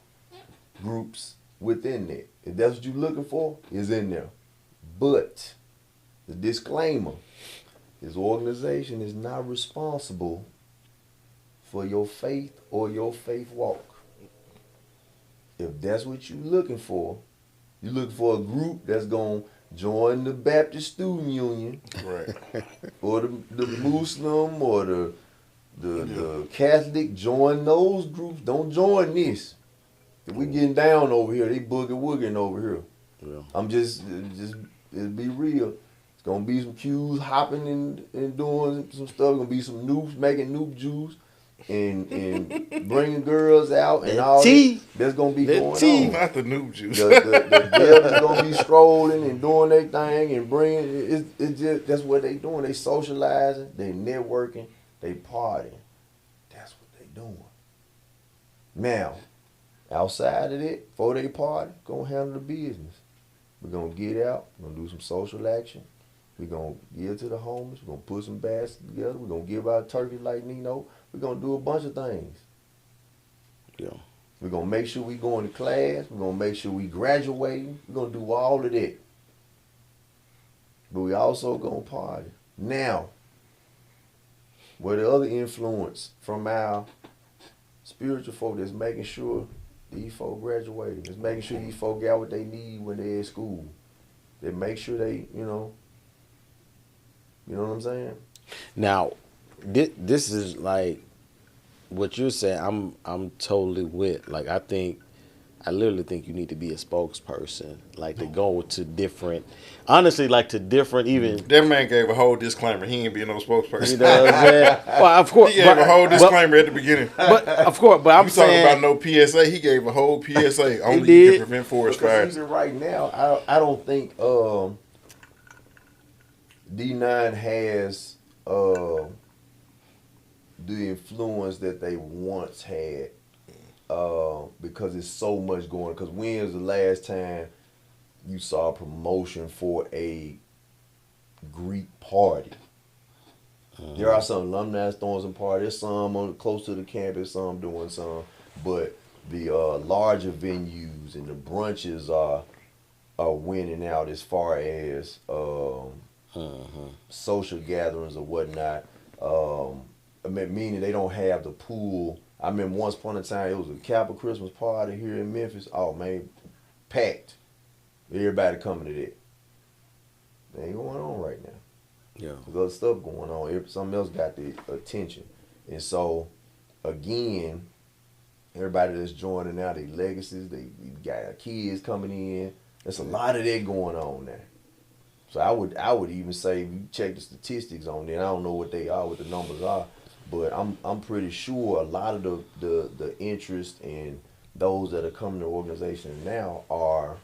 Speaker 2: groups within that. If that's what you're looking for, is in there. But the disclaimer: this organization is not responsible for your faith or your faith walk. If that's what you're looking for a group that's gonna join the Baptist Student Union,
Speaker 3: Right.
Speaker 2: or the Muslim or the Catholic, join those groups. Don't join this. If we getting down over here, they boogie wooging over here.
Speaker 1: Yeah.
Speaker 2: I'm just it'll be real. It's gonna be some cues hopping and doing some stuff. Gonna be some noobs making noob juice and bringing girls out and
Speaker 1: That
Speaker 2: all
Speaker 1: tea.
Speaker 2: that. That's gonna be
Speaker 1: That
Speaker 2: going
Speaker 1: tea.
Speaker 2: on.
Speaker 3: Not the noob juice.
Speaker 2: The girls is gonna be strolling and doing their thing and bringing. It's just that's what they doing. They socializing, they networking, they partying. That's what they doing. Now, outside of it, before they party, gonna handle the business. We're gonna get out. We're gonna do some social action. We're gonna give to the homeless. We're gonna put some baskets together. We're gonna give out turkeys like Nino. We're gonna do a bunch of things.
Speaker 1: Yeah.
Speaker 2: We're gonna make sure we going to class. We're gonna make sure we graduating. We're gonna do all of that. But we also gonna party. Now, where the other influence from our spiritual folk that's making sure these folk graduating, that's making sure these folk got what they need when they're at school. They make sure they, you know what I'm saying?
Speaker 1: Now, this is like what you're saying. I'm totally with. Like, I think I literally think you need to be a spokesperson, like to go to different, honestly, like to different even.
Speaker 3: That man gave a whole disclaimer. He ain't being no spokesperson.
Speaker 1: You know what I'm saying? Well, of course,
Speaker 3: He gave a whole disclaimer at the beginning.
Speaker 1: but of course, but I'm
Speaker 3: You talking
Speaker 1: saying
Speaker 3: about no PSA? He gave a whole PSA. Only you
Speaker 1: did.
Speaker 3: can prevent forest
Speaker 2: Because
Speaker 3: fires.
Speaker 2: even right now, I don't think D9 has the influence that they once had because it's so much going. Because when was the last time you saw a promotion for a Greek party? There are some alumni throwing some parties, some on close to the campus, some doing some, but the larger venues and the brunches are winning out as far as social gatherings or whatnot. Meaning they don't have the pool. I remember once upon a time it was a Kappa Christmas party here in Memphis. Oh man, packed. Everybody coming to that. That ain't going on right now.
Speaker 1: Yeah.
Speaker 2: There's other stuff going on. Something else got the attention. And so, again, everybody that's joining now, they legacies, they got kids coming in. There's a lot of that going on now. So I would even say, if you check the statistics on that, I don't know what they are, what the numbers are, but I'm pretty sure a lot of the interest in those that are coming to the organization now are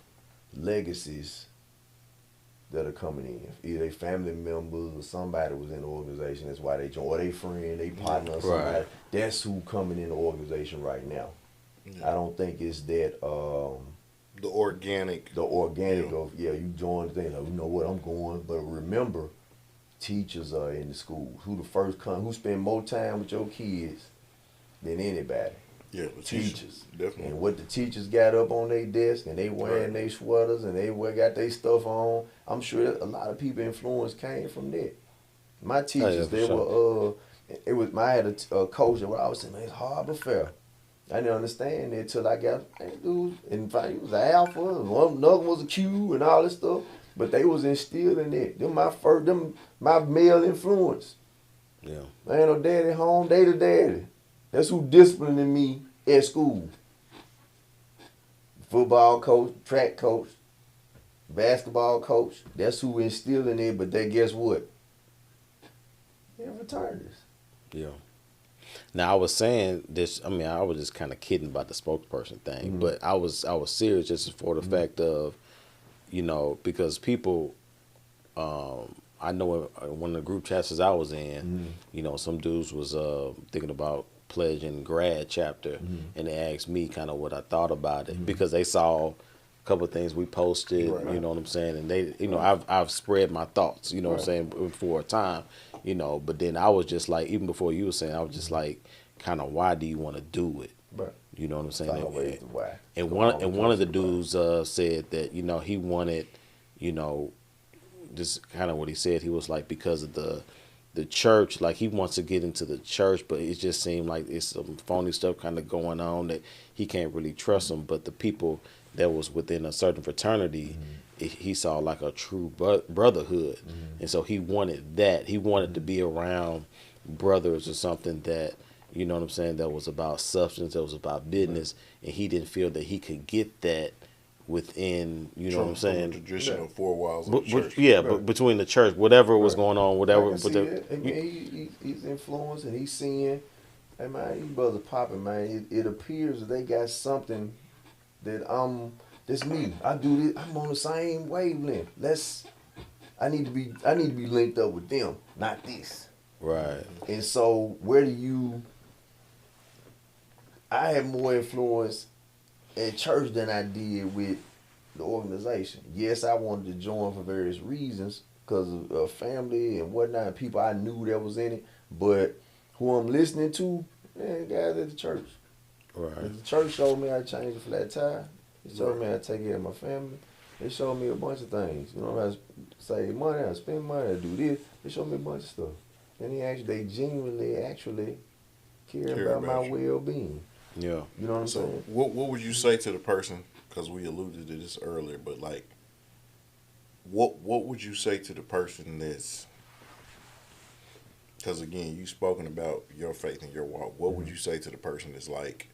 Speaker 2: legacies that are coming in. Either they family members or somebody was in the organization. That's why they joined. Or they friend, they partner, or somebody.
Speaker 1: Right.
Speaker 2: That's who coming in the organization right now.
Speaker 3: Yeah.
Speaker 2: I don't think it's that
Speaker 3: The organic.
Speaker 2: of you join the thing. Like, you know what, I'm going. But remember, teachers are in the schools. Who the first who spend more time with your kids than anybody?
Speaker 3: Yeah, the
Speaker 2: Teachers.
Speaker 3: Definitely.
Speaker 2: And what the teachers got up on their desk, and they wearing their sweaters, and they got their stuff on. I'm sure a lot of people influence came from that. My teachers, they were it was. I had a coach that I was saying, man, it's hard but fair. I didn't understand it till I got dude. In fact, he was an alpha. Another one was a Q and all this stuff. But they was instilling it. My male influence.
Speaker 1: Yeah.
Speaker 2: I ain't no daddy home. They the daddy. That's who disciplining me at school. Football coach, track coach, basketball coach. That's who instilling it. But they guess what? They're fraternities.
Speaker 1: Yeah. Now I was saying this. I mean, I was just kind of kidding about the spokesperson thing, but I was serious just for the fact of, because people, I know in one of the group chats I was in, some dudes was thinking about pledging grad chapter, and they asked me kind of what I thought about it because they saw a couple of things we posted.
Speaker 3: Right.
Speaker 1: You know what I'm saying, and they, I've spread my thoughts. You know what I'm saying, for a time. But then I was just like, even before you were saying, I was just like, kind of, why do you want to do it?
Speaker 2: Right.
Speaker 1: You know what I'm saying?
Speaker 2: It's always the why.
Speaker 1: And one of the dudes said that he wanted, just kind of what he said. He was like, because of the church, like he wants to get into the church, but it just seemed like it's some phony stuff kind of going on that he can't really trust them. But the people that was within a certain fraternity, he saw like a true brotherhood, and so he wanted that. He wanted to be around brothers or something that, you know what I'm saying, that was about substance, that was about business, and he didn't feel that he could get that within, you know what I'm saying,
Speaker 3: traditional four walls of the church.
Speaker 1: but between the church, whatever was going on, whatever.
Speaker 2: I can see that. I mean, he's influenced and he's seeing. Hey man, these brothers popping, man. It appears that they got something that that's me. I do this. I'm on the same wavelength. I need to be linked up with them, not this.
Speaker 1: Right.
Speaker 2: And so where do you? I have more influence at church than I did with the organization. Yes, I wanted to join for various reasons because of family and whatnot, and people I knew that was in it. But who I'm listening to, man, guys at the church.
Speaker 1: Right.
Speaker 2: The church showed me how to change a flat tire. It showed me how to take care of my family. They showed me a bunch of things. You know, how to save money, how to spend money, how to do this. They showed me a bunch of stuff. And they genuinely actually care about my well-being.
Speaker 1: Yeah.
Speaker 2: You know what I'm saying?
Speaker 3: What would you say to the person, because we alluded to this earlier, but like, what would you say to the person that's, because again, you spoken about your faith and your walk, what would you say to the person that's like,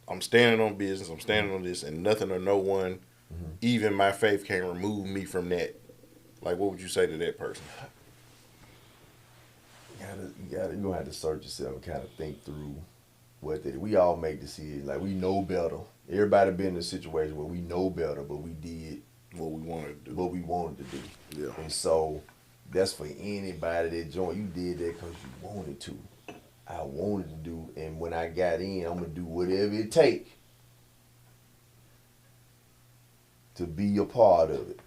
Speaker 3: I'm standing on business. I'm standing on this, and nothing or no one, even my faith, can remove me from that. Like, what would you say to that person?
Speaker 2: You're gonna have to search yourself and kind of think through we all make decisions. Like, we know better. Everybody been in a situation where we know better, but we did
Speaker 3: What we wanted to do.
Speaker 2: what we wanted to do.
Speaker 3: Yeah.
Speaker 2: And so that's for anybody that joined. You did that because you wanted to. I wanted to do, and when I got in, I'm gonna do whatever it takes to be a part of it.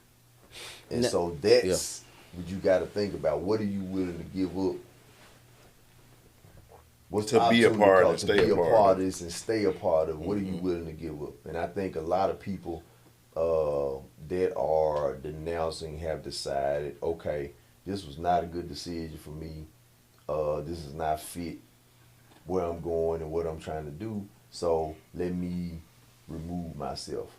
Speaker 2: And so that's what you got to think about. What are you willing to give up? What's
Speaker 3: To be a part and stay a part
Speaker 2: of this and stay a part of it? What are you willing to give up? And I think a lot of people that are denouncing have decided, okay, this was not a good decision for me. This is not fit where I'm going and what I'm trying to do. So let me remove myself.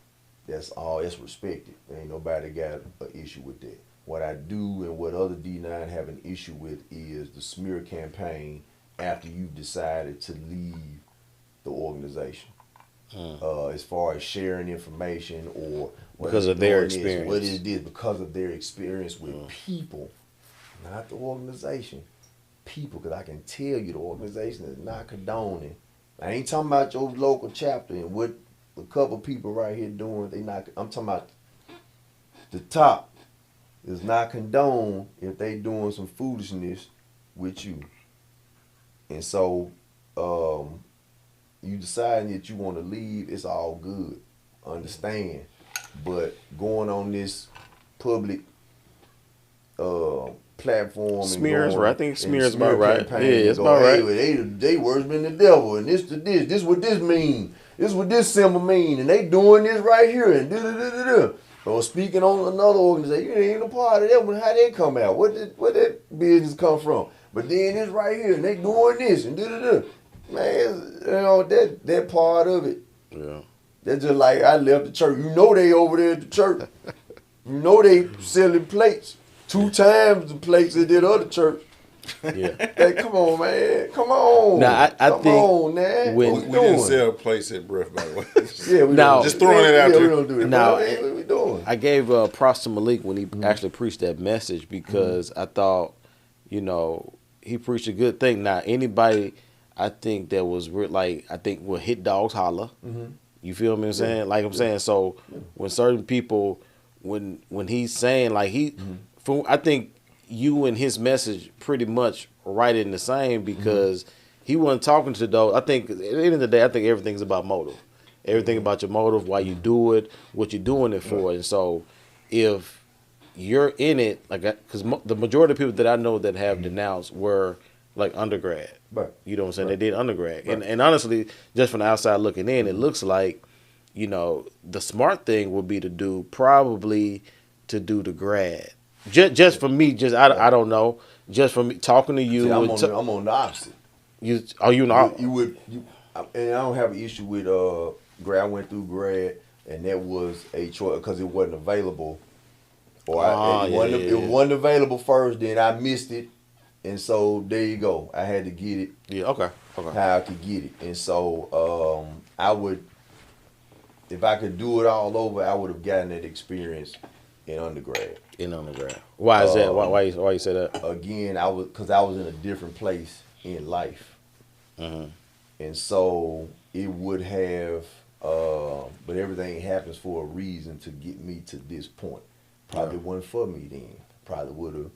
Speaker 2: That's all. That's respected. Ain't nobody got an issue with that. What I do and what other D9 have an issue with is the smear campaign after you've decided to leave the organization. As far as sharing information or
Speaker 1: because of their experience.
Speaker 2: What it is because of their experience with people, not the organization. People, because I can tell you the organization is not condoning. I ain't talking about your local chapter and what a couple people right here doing. I'm talking about the top is not condone if they doing some foolishness with you. And so you deciding that you want to leave, it's all good. Understand. But going on this public platform
Speaker 1: smears,
Speaker 2: and
Speaker 1: right? I think smears about right. Yeah, it's
Speaker 2: go,
Speaker 1: about right.
Speaker 2: They worse than the devil, and this what this mean. This what this symbol mean, and they doing this right here, and da. Or speaking on another organization, you ain't a part of that one. How they come out? Where that business come from? But then this right here, and they doing this, and da. Man, you know that part of it.
Speaker 1: Yeah.
Speaker 2: That's just like I left the church. You know they over there at the church. You know they selling plates. 2 times the plates at that other church.
Speaker 1: Yeah.
Speaker 2: Hey, come on, man. Come on.
Speaker 1: Now, I
Speaker 2: come
Speaker 1: think
Speaker 2: on, man.
Speaker 3: We didn't sell plates at Breath, by the way.
Speaker 2: Yeah, we
Speaker 1: Now-
Speaker 3: Just throwing it out
Speaker 2: yeah,
Speaker 3: there.
Speaker 2: we don't do it.
Speaker 1: Now-
Speaker 2: What we doing?
Speaker 1: I gave props to Malik when he actually preached that message because I thought, he preached a good thing. Now, anybody I think that was I think will hit dogs holler. You feel me? I'm saying, like I'm saying. So when certain people, when he's saying I think you and his message pretty much right in the same because he wasn't talking to those. I think at the end of the day, I think everything's about motive. Everything about your motive, why you do it, what you're doing it for. And so if you're in it, because the majority of people that I know that have denounced were like undergrad.
Speaker 2: Right.
Speaker 1: You know what I'm saying?
Speaker 2: Right.
Speaker 1: They did undergrad.
Speaker 2: Right.
Speaker 1: And honestly, just from the outside looking in, it looks like, the smart thing would be to do the grad. Just for me, I don't know. Just from me talking to you.
Speaker 2: See, I'm on the opposite.
Speaker 1: You know.
Speaker 2: And I don't have an issue with grad. I went through grad, and that was a choice because it wasn't available. It wasn't available first. Then I missed it, and so there you go. I had to get it.
Speaker 1: Yeah. Okay.
Speaker 2: How I could get it, and so I would, if I could do it all over, I would have gotten that experience in undergrad.
Speaker 1: Why is that? Why you say that?
Speaker 2: Again, because I was in a different place in life. And so it would have, but everything happens for a reason to get me to this point. Probably wasn't for me then. Probably would have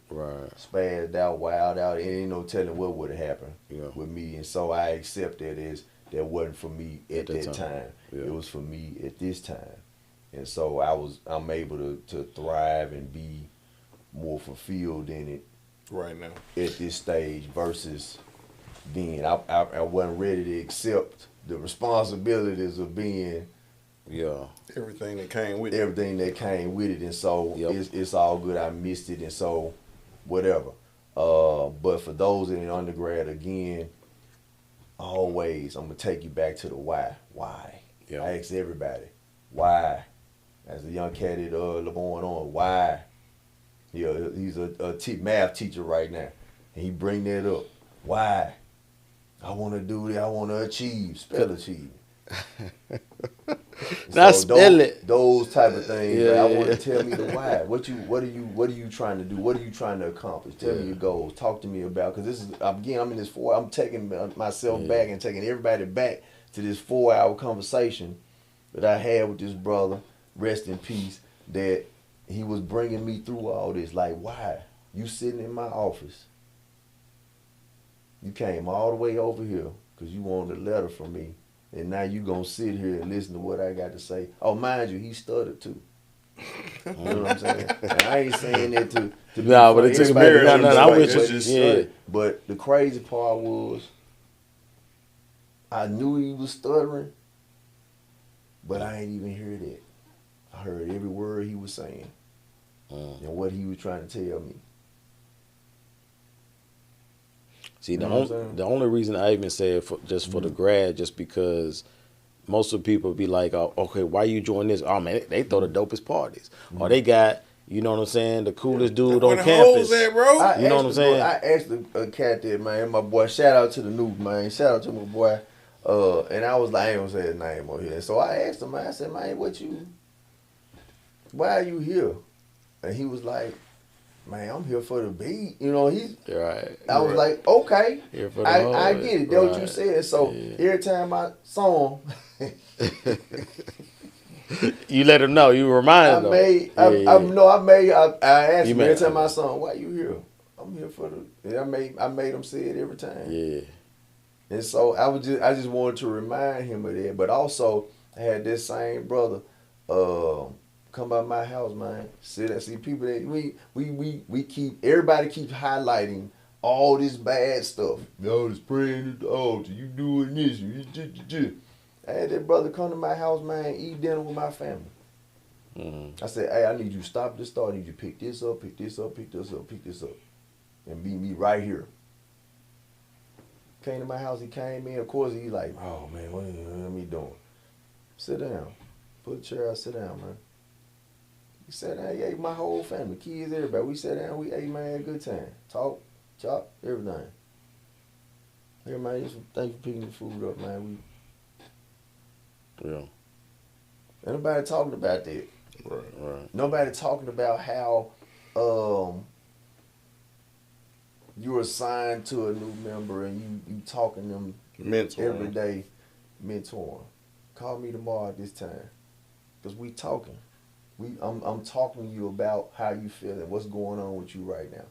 Speaker 2: spazzed out, wild out. Ain't no telling what would have happened with me. And so I accept that as that wasn't for me at that time.
Speaker 1: Yeah.
Speaker 2: It was for me at this time. And so I'm able to thrive and be more fulfilled in it
Speaker 3: right now
Speaker 2: at this stage versus then. I wasn't ready to accept the responsibilities of being
Speaker 3: everything that came with
Speaker 2: it. And so it's all good. I missed it, and so whatever. But for those in undergrad, again, always I'm gonna take you back to the why. Why? I ask everybody, why? As a young cat at LeBourne on, why? He's a math teacher right now, and he bring that up. Why? I want to do that. I want to achieve, spell achieve.
Speaker 1: Now
Speaker 2: So
Speaker 1: spell it.
Speaker 2: those type of things,
Speaker 1: Yeah,
Speaker 2: like I
Speaker 1: yeah,
Speaker 2: want
Speaker 1: yeah.
Speaker 2: to tell me the why. What are you trying to do? What are you trying to accomplish? Tell me
Speaker 1: Yeah.
Speaker 2: your goals. Talk to me about, because this is, again, I'm in this four. I'm taking myself
Speaker 1: Yeah.
Speaker 2: back and taking everybody back to this 4 hour conversation that I had with this brother. Rest in peace. That he was bringing me through all this. Like, why you sitting in my office? You came all the way over here because you wanted a letter from me. And now you gonna sit here and listen to what I got to say. Oh, mind you, he stuttered too. You know what I'm saying? And I ain't saying that to be
Speaker 1: No, but
Speaker 2: funny.
Speaker 1: it took a
Speaker 2: Everybody
Speaker 1: minute. No,
Speaker 2: made
Speaker 1: no, no, I'm
Speaker 3: Like
Speaker 1: with
Speaker 2: mistakes,
Speaker 1: you.
Speaker 2: but
Speaker 3: that's
Speaker 2: he
Speaker 3: just
Speaker 1: Yeah.
Speaker 2: stuttered. But the crazy part was, I knew he was stuttering, but I ain't even hear that. I heard every word he was saying and what he was trying to tell me.
Speaker 1: See,
Speaker 2: You know what I'm saying?
Speaker 1: the only reason I even say it for, just for the grad, just because most of the people be like, oh, okay, why you join this? Oh man, they throw the dopest parties, or they got, you know what I'm saying, the coolest dude
Speaker 3: where
Speaker 1: on
Speaker 3: the hoes
Speaker 1: campus.
Speaker 3: at, bro.
Speaker 2: I
Speaker 1: You know what
Speaker 2: asked
Speaker 1: I'm
Speaker 2: the bro,
Speaker 1: saying?
Speaker 2: I asked a cat there, man, my boy. Shout out to the noob, man. Shout out to my boy. And I was like, I ain't gonna say his name on here. So I asked him, man. I said, man, why are you here? And he was like, man, I'm here for the beat. You know,
Speaker 1: Right.
Speaker 2: I was
Speaker 3: Right.
Speaker 2: like, okay,
Speaker 1: Here for the
Speaker 2: I
Speaker 1: hoes.
Speaker 2: get it. That's what you
Speaker 1: Right.
Speaker 2: said. So
Speaker 1: Yeah.
Speaker 2: every time I saw him,
Speaker 1: You let him know. You
Speaker 2: I
Speaker 1: reminded him.
Speaker 2: made,
Speaker 1: Yeah, yeah.
Speaker 2: I asked
Speaker 1: You
Speaker 2: him every
Speaker 1: made
Speaker 2: time I
Speaker 1: okay.
Speaker 2: saw him, why you here? I'm here for the. And I made him say it every time.
Speaker 1: Yeah.
Speaker 2: And so I just wanted to remind him of that. But also I had this same brother come by my house, man. Sit and see people that we keep, everybody keeps highlighting all this bad stuff. Yo, this praying at the altar, you doing this, I had that brother come to my house, man, eat dinner with my family. I said, hey, I need you to stop this store. I need you to pick this up, pick this up, pick this up, pick this up. And meet me right here. Came to my house, he came in. Of course, he like, oh man, what am I doing? Sit down. Put a chair out, sit down, man. He sat down, he ate my whole family, kids, everybody. We sat down, we ate, man, had a good time. Talk, chop, everything. Here, man, just thank you for picking the food up, man.
Speaker 1: Yeah.
Speaker 2: Ain't nobody talking about that.
Speaker 1: Right.
Speaker 2: Nobody talking about how you're assigned to a new member and you talking them
Speaker 3: Mentor.
Speaker 2: every day, mentoring. Call me tomorrow at this time, cause we talking. I'm talking to you about how you feeling, what's going on with you right now.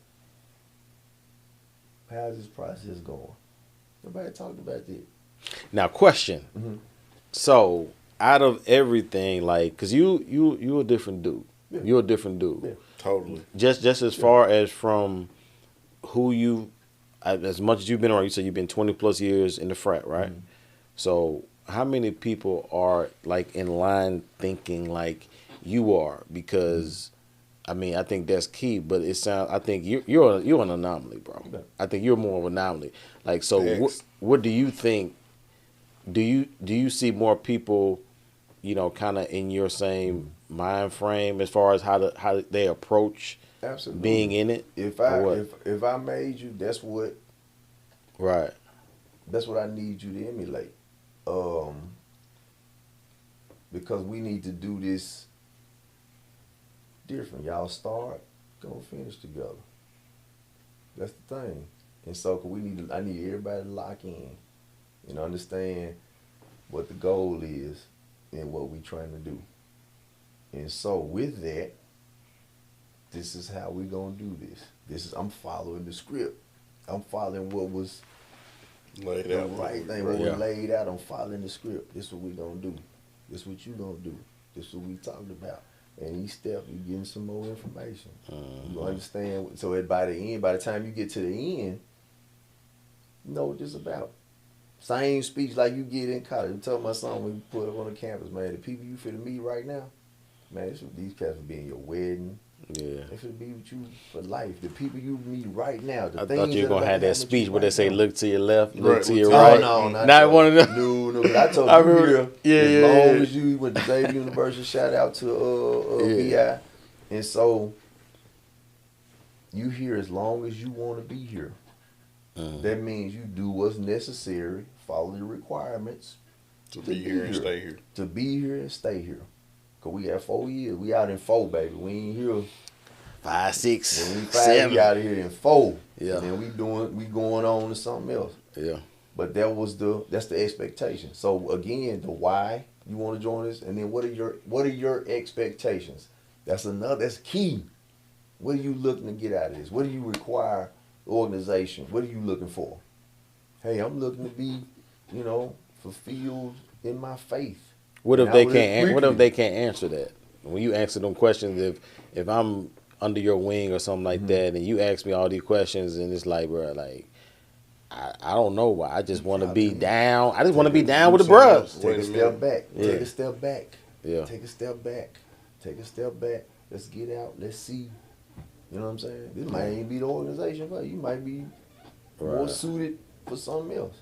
Speaker 2: How's this process going? Nobody talked about that.
Speaker 1: Now, question.
Speaker 2: Mm-hmm.
Speaker 1: So, out of everything, like, cause you a different dude.
Speaker 2: Yeah.
Speaker 1: You're a different dude.
Speaker 2: Yeah.
Speaker 3: Totally.
Speaker 1: Just as far as from who you, as much as you've been around. You said you've been 20 plus years in the frat, right?
Speaker 2: Mm-hmm.
Speaker 1: So, how many people are like in line thinking like you are? Because I mean, I think that's key. But it sounds. I think you're an anomaly, bro.
Speaker 2: Yeah.
Speaker 1: I think you're more of an anomaly. Like, so
Speaker 3: Thanks.
Speaker 1: what do you think? Do you see more people, you know, kind of in your same mind frame as far as how they approach
Speaker 2: Absolutely.
Speaker 1: being in it?
Speaker 2: If
Speaker 1: or
Speaker 2: I
Speaker 1: what?
Speaker 2: if I made you,
Speaker 1: Right.
Speaker 2: that's what I need you to emulate. Because we need to do this different. Y'all start, go finish together. That's the thing. And so I need everybody to lock in and understand what the goal is and what we trying to do. And so with that, this is how we gonna do this. I'm following the script. I'm following what was
Speaker 3: Laid
Speaker 2: the
Speaker 3: out.
Speaker 2: right thing, what
Speaker 1: Yeah.
Speaker 2: was laid out. I'm following the script. This is what we gonna do. This is what you gonna do. This is what we talked about. And each step, you getting some more information. You understand. So by the time you get to the end, you know what this about. Same speech like you get in college. I tell my son when you put up on the campus, man, the people you finna meet right now, man, these cats will be in your wedding.
Speaker 1: Yeah.
Speaker 2: They finna be with you for life. The people you meet right now, the
Speaker 1: I
Speaker 2: things
Speaker 1: thought you were
Speaker 2: that
Speaker 1: gonna
Speaker 2: about
Speaker 1: have
Speaker 2: to
Speaker 1: that
Speaker 2: happen with
Speaker 1: speech
Speaker 2: you
Speaker 1: where they
Speaker 2: right
Speaker 1: say,
Speaker 2: now.
Speaker 1: "Look to your left, look
Speaker 3: Right,
Speaker 1: to
Speaker 3: look
Speaker 1: your
Speaker 3: to-
Speaker 1: right."
Speaker 2: No,
Speaker 1: Not one of them.
Speaker 2: No, but I told
Speaker 1: I
Speaker 2: you
Speaker 1: remember-
Speaker 2: here,
Speaker 1: yeah,
Speaker 2: as
Speaker 1: yeah,
Speaker 2: long
Speaker 1: yeah.
Speaker 2: as you went to Xavier University, shout out to
Speaker 1: Yeah.
Speaker 2: BI. And so you here as long as you want to be here. That means you do what's necessary, follow the requirements,
Speaker 3: To be here and stay here.
Speaker 2: To be here and stay here. Cause we got 4 years. We out in 4, baby. We ain't here
Speaker 1: 5, 6,
Speaker 2: when we 5.
Speaker 1: 7.
Speaker 2: We out of here in 4.
Speaker 1: Yeah.
Speaker 2: And then we going on to something else.
Speaker 1: Yeah.
Speaker 2: But that's the expectation. So again, the why you want to join us, and then what are your expectations? That's key. What are you looking to get out of this? What do you require organization? What are you looking for? Hey, I'm looking to be, fulfilled in my faith.
Speaker 1: What if
Speaker 2: And
Speaker 1: they
Speaker 2: I would
Speaker 1: can't?
Speaker 2: agree
Speaker 1: What if
Speaker 2: with
Speaker 1: they can't answer that? When you answer them questions, if I'm under your wing or something like that, and you ask me all these questions, and it's like, bro, like I don't know why. I just want to be down. I just want to be down with the bros.
Speaker 2: Take a step back.
Speaker 1: Yeah.
Speaker 2: Take a step back.
Speaker 1: Yeah.
Speaker 2: Take a step back. Take a step back. Let's get out. Let's see. You know what I'm saying? This might ain't be the organization for you. You might be more suited for something else.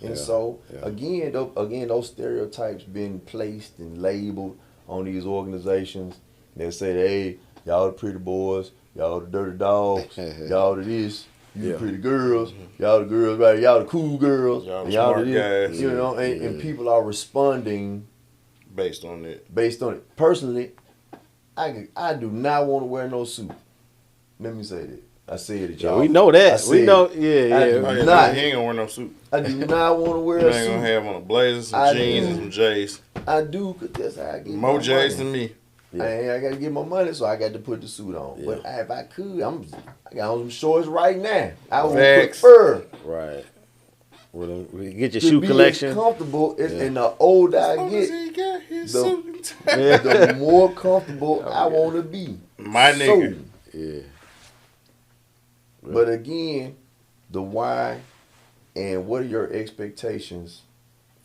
Speaker 2: And so again, those stereotypes being placed and labeled on these organizations. They say, hey, y'all the pretty boys, y'all the dirty dogs, y'all the this, you the pretty girls, y'all the girls, right? Y'all the cool girls,
Speaker 3: y'all the
Speaker 2: y'all
Speaker 3: smart
Speaker 2: the
Speaker 3: guys.
Speaker 2: You know, and people are responding
Speaker 3: based on it.
Speaker 2: Personally, I do not want to wear no suit. Let me say that. I said it, y'all.
Speaker 1: We know that. We know.
Speaker 2: I
Speaker 1: Yeah.
Speaker 2: do not.
Speaker 3: He ain't gonna wear no suit.
Speaker 2: I do not want to wear
Speaker 3: You
Speaker 2: a
Speaker 3: ain't
Speaker 2: suit.
Speaker 3: gonna have on a blazer, some jeans, and some J's.
Speaker 2: I do, because that's how I get
Speaker 3: More
Speaker 2: my
Speaker 3: J's
Speaker 2: money.
Speaker 3: than me.
Speaker 2: I got to get my money, so I got to put the suit on. But if I could, I got on some shorts right now. I would prefer
Speaker 1: Right. We get your
Speaker 2: to
Speaker 1: shoe
Speaker 2: be
Speaker 1: collection.
Speaker 2: as comfortable, and the older I get, the more comfortable I want to be.
Speaker 3: My nigga.
Speaker 1: Yeah.
Speaker 2: But again, the why and what are your expectations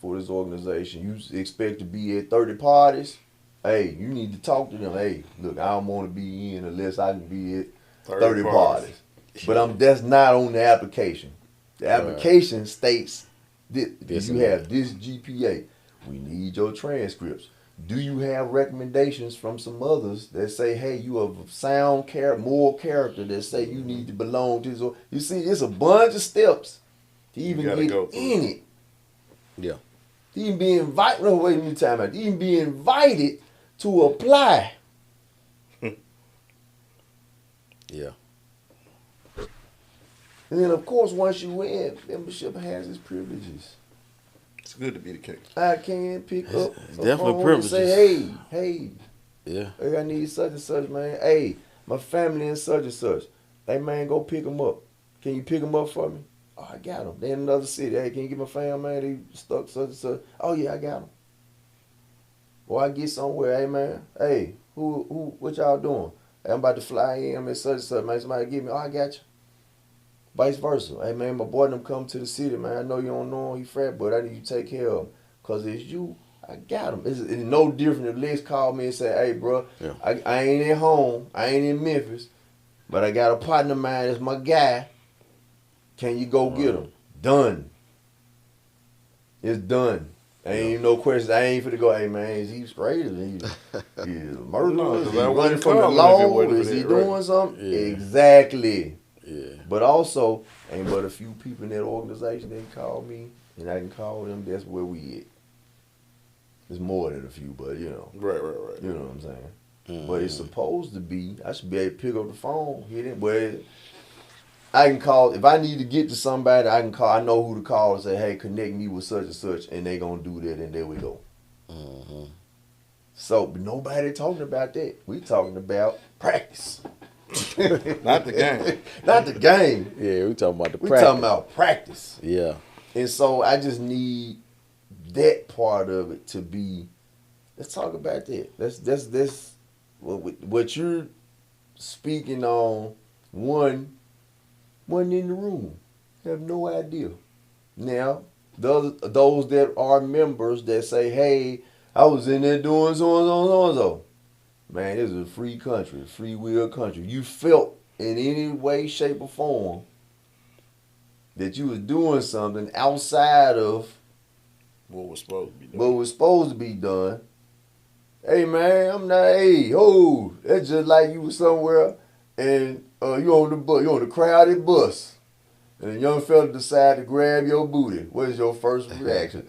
Speaker 2: for this organization? You expect to be at 30 parties? Hey, you need to talk to them. Hey, look, I don't want to be in unless I can be at 30 parties. But that's not on the application. The application states that you have this GPA. We need your transcripts. Do you have recommendations from some others that say, hey, you have sound moral character that say you need to belong to this? You see, it's a bunch of steps to even get in it.
Speaker 1: Yeah.
Speaker 2: To even be invited. No, wait a minute, time out. To even be invited to apply.
Speaker 1: Yeah.
Speaker 2: And then, of course, once you win, membership has its privileges.
Speaker 3: It's good to be the case.
Speaker 2: I can pick up
Speaker 1: It's
Speaker 2: a
Speaker 1: definitely
Speaker 2: phone
Speaker 1: privileges.
Speaker 2: and say, hey,
Speaker 1: Yeah.
Speaker 2: I need such and such, man. Hey, my family in such and such. Hey, man, go pick them up. Can you pick them up for me? Oh, I got them. They in another city. Hey, can you get my family, man? They stuck such and such. Oh, yeah, I got them. Or I get somewhere. Hey, man. Hey, what y'all doing? Hey, I'm about to fly in. I'm at such and such, man. Somebody get me. Oh, I got you. Vice versa. Hey, man, my boy them come to the city, man. I know you don't know him. He frat, but I need you to take care of him. Because it's you. I got him. It's no different if Lex called me and said, hey, bro, I ain't at home. I ain't in Memphis. But I got a partner of mine that's my guy. Can you go get him? Done. It's done. Ain't even no questions. I ain't finna go, hey, man, is he straight? Is he murderer? Is he running from the law? Is he doing something?
Speaker 1: Yeah.
Speaker 2: Exactly.
Speaker 1: Yeah.
Speaker 2: But also, ain't but a few people in that organization that can call me, and I can call them. That's where we at. It's more than a few, but you know.
Speaker 3: Right.
Speaker 2: You know what I'm saying? Mm-hmm. But it's supposed to be, I should be able to pick up the phone, hit it, but I can call, if I need to get to somebody, I can call, I know who to call and say, hey, connect me with such and such, and they going to do that, and there we go. Mm-hmm. So, but nobody talking about that. We talking about practice.
Speaker 3: Not the game.
Speaker 2: Not the game.
Speaker 1: Yeah, we talking about the practice.
Speaker 2: We talking about practice.
Speaker 1: Yeah.
Speaker 2: And so I just need that part of it to be, let's talk about that. That's what you're speaking on, wasn't in the room. Have no idea. Now, those that are members that say, hey, I was in there doing so. Man, this is a free country, a free will country. You felt in any way, shape, or form that you was doing something outside of
Speaker 3: what was supposed to be done.
Speaker 2: What was supposed to be done. Hey man, I'm not. Hey, that's just like you was somewhere and you on the bus, you on the crowded bus, and a young fella decide to grab your booty. What is your first reaction?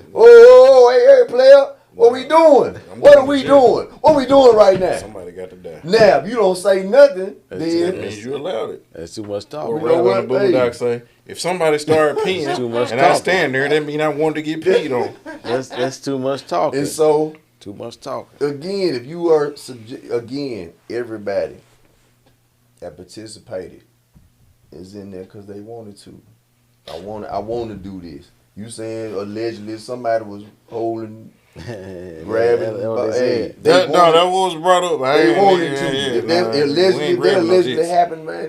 Speaker 2: go, hey, player, what we doing? What are we doing? What we doing right now?
Speaker 3: Somebody got to die.
Speaker 2: Now, if you don't say nothing,
Speaker 3: That
Speaker 2: then
Speaker 3: means you allowed it.
Speaker 1: That's too much talk.
Speaker 3: Or
Speaker 2: You know
Speaker 3: rather, on the
Speaker 2: what?
Speaker 3: Boondock say, if somebody start peeing
Speaker 1: too much
Speaker 3: and I
Speaker 1: talking.
Speaker 3: stand there, that mean I want to get peed on.
Speaker 1: That's too much talking.
Speaker 2: and so
Speaker 1: Too much talking.
Speaker 2: again, if you are again, everybody that participated is in there because they wanted to. I want to do this. You saying allegedly somebody was holding, grabbing?
Speaker 1: That's what they said.
Speaker 3: That was brought up.
Speaker 2: They wanted to.
Speaker 3: Yeah,
Speaker 2: If they allegedly
Speaker 3: allegedly
Speaker 2: happened, man,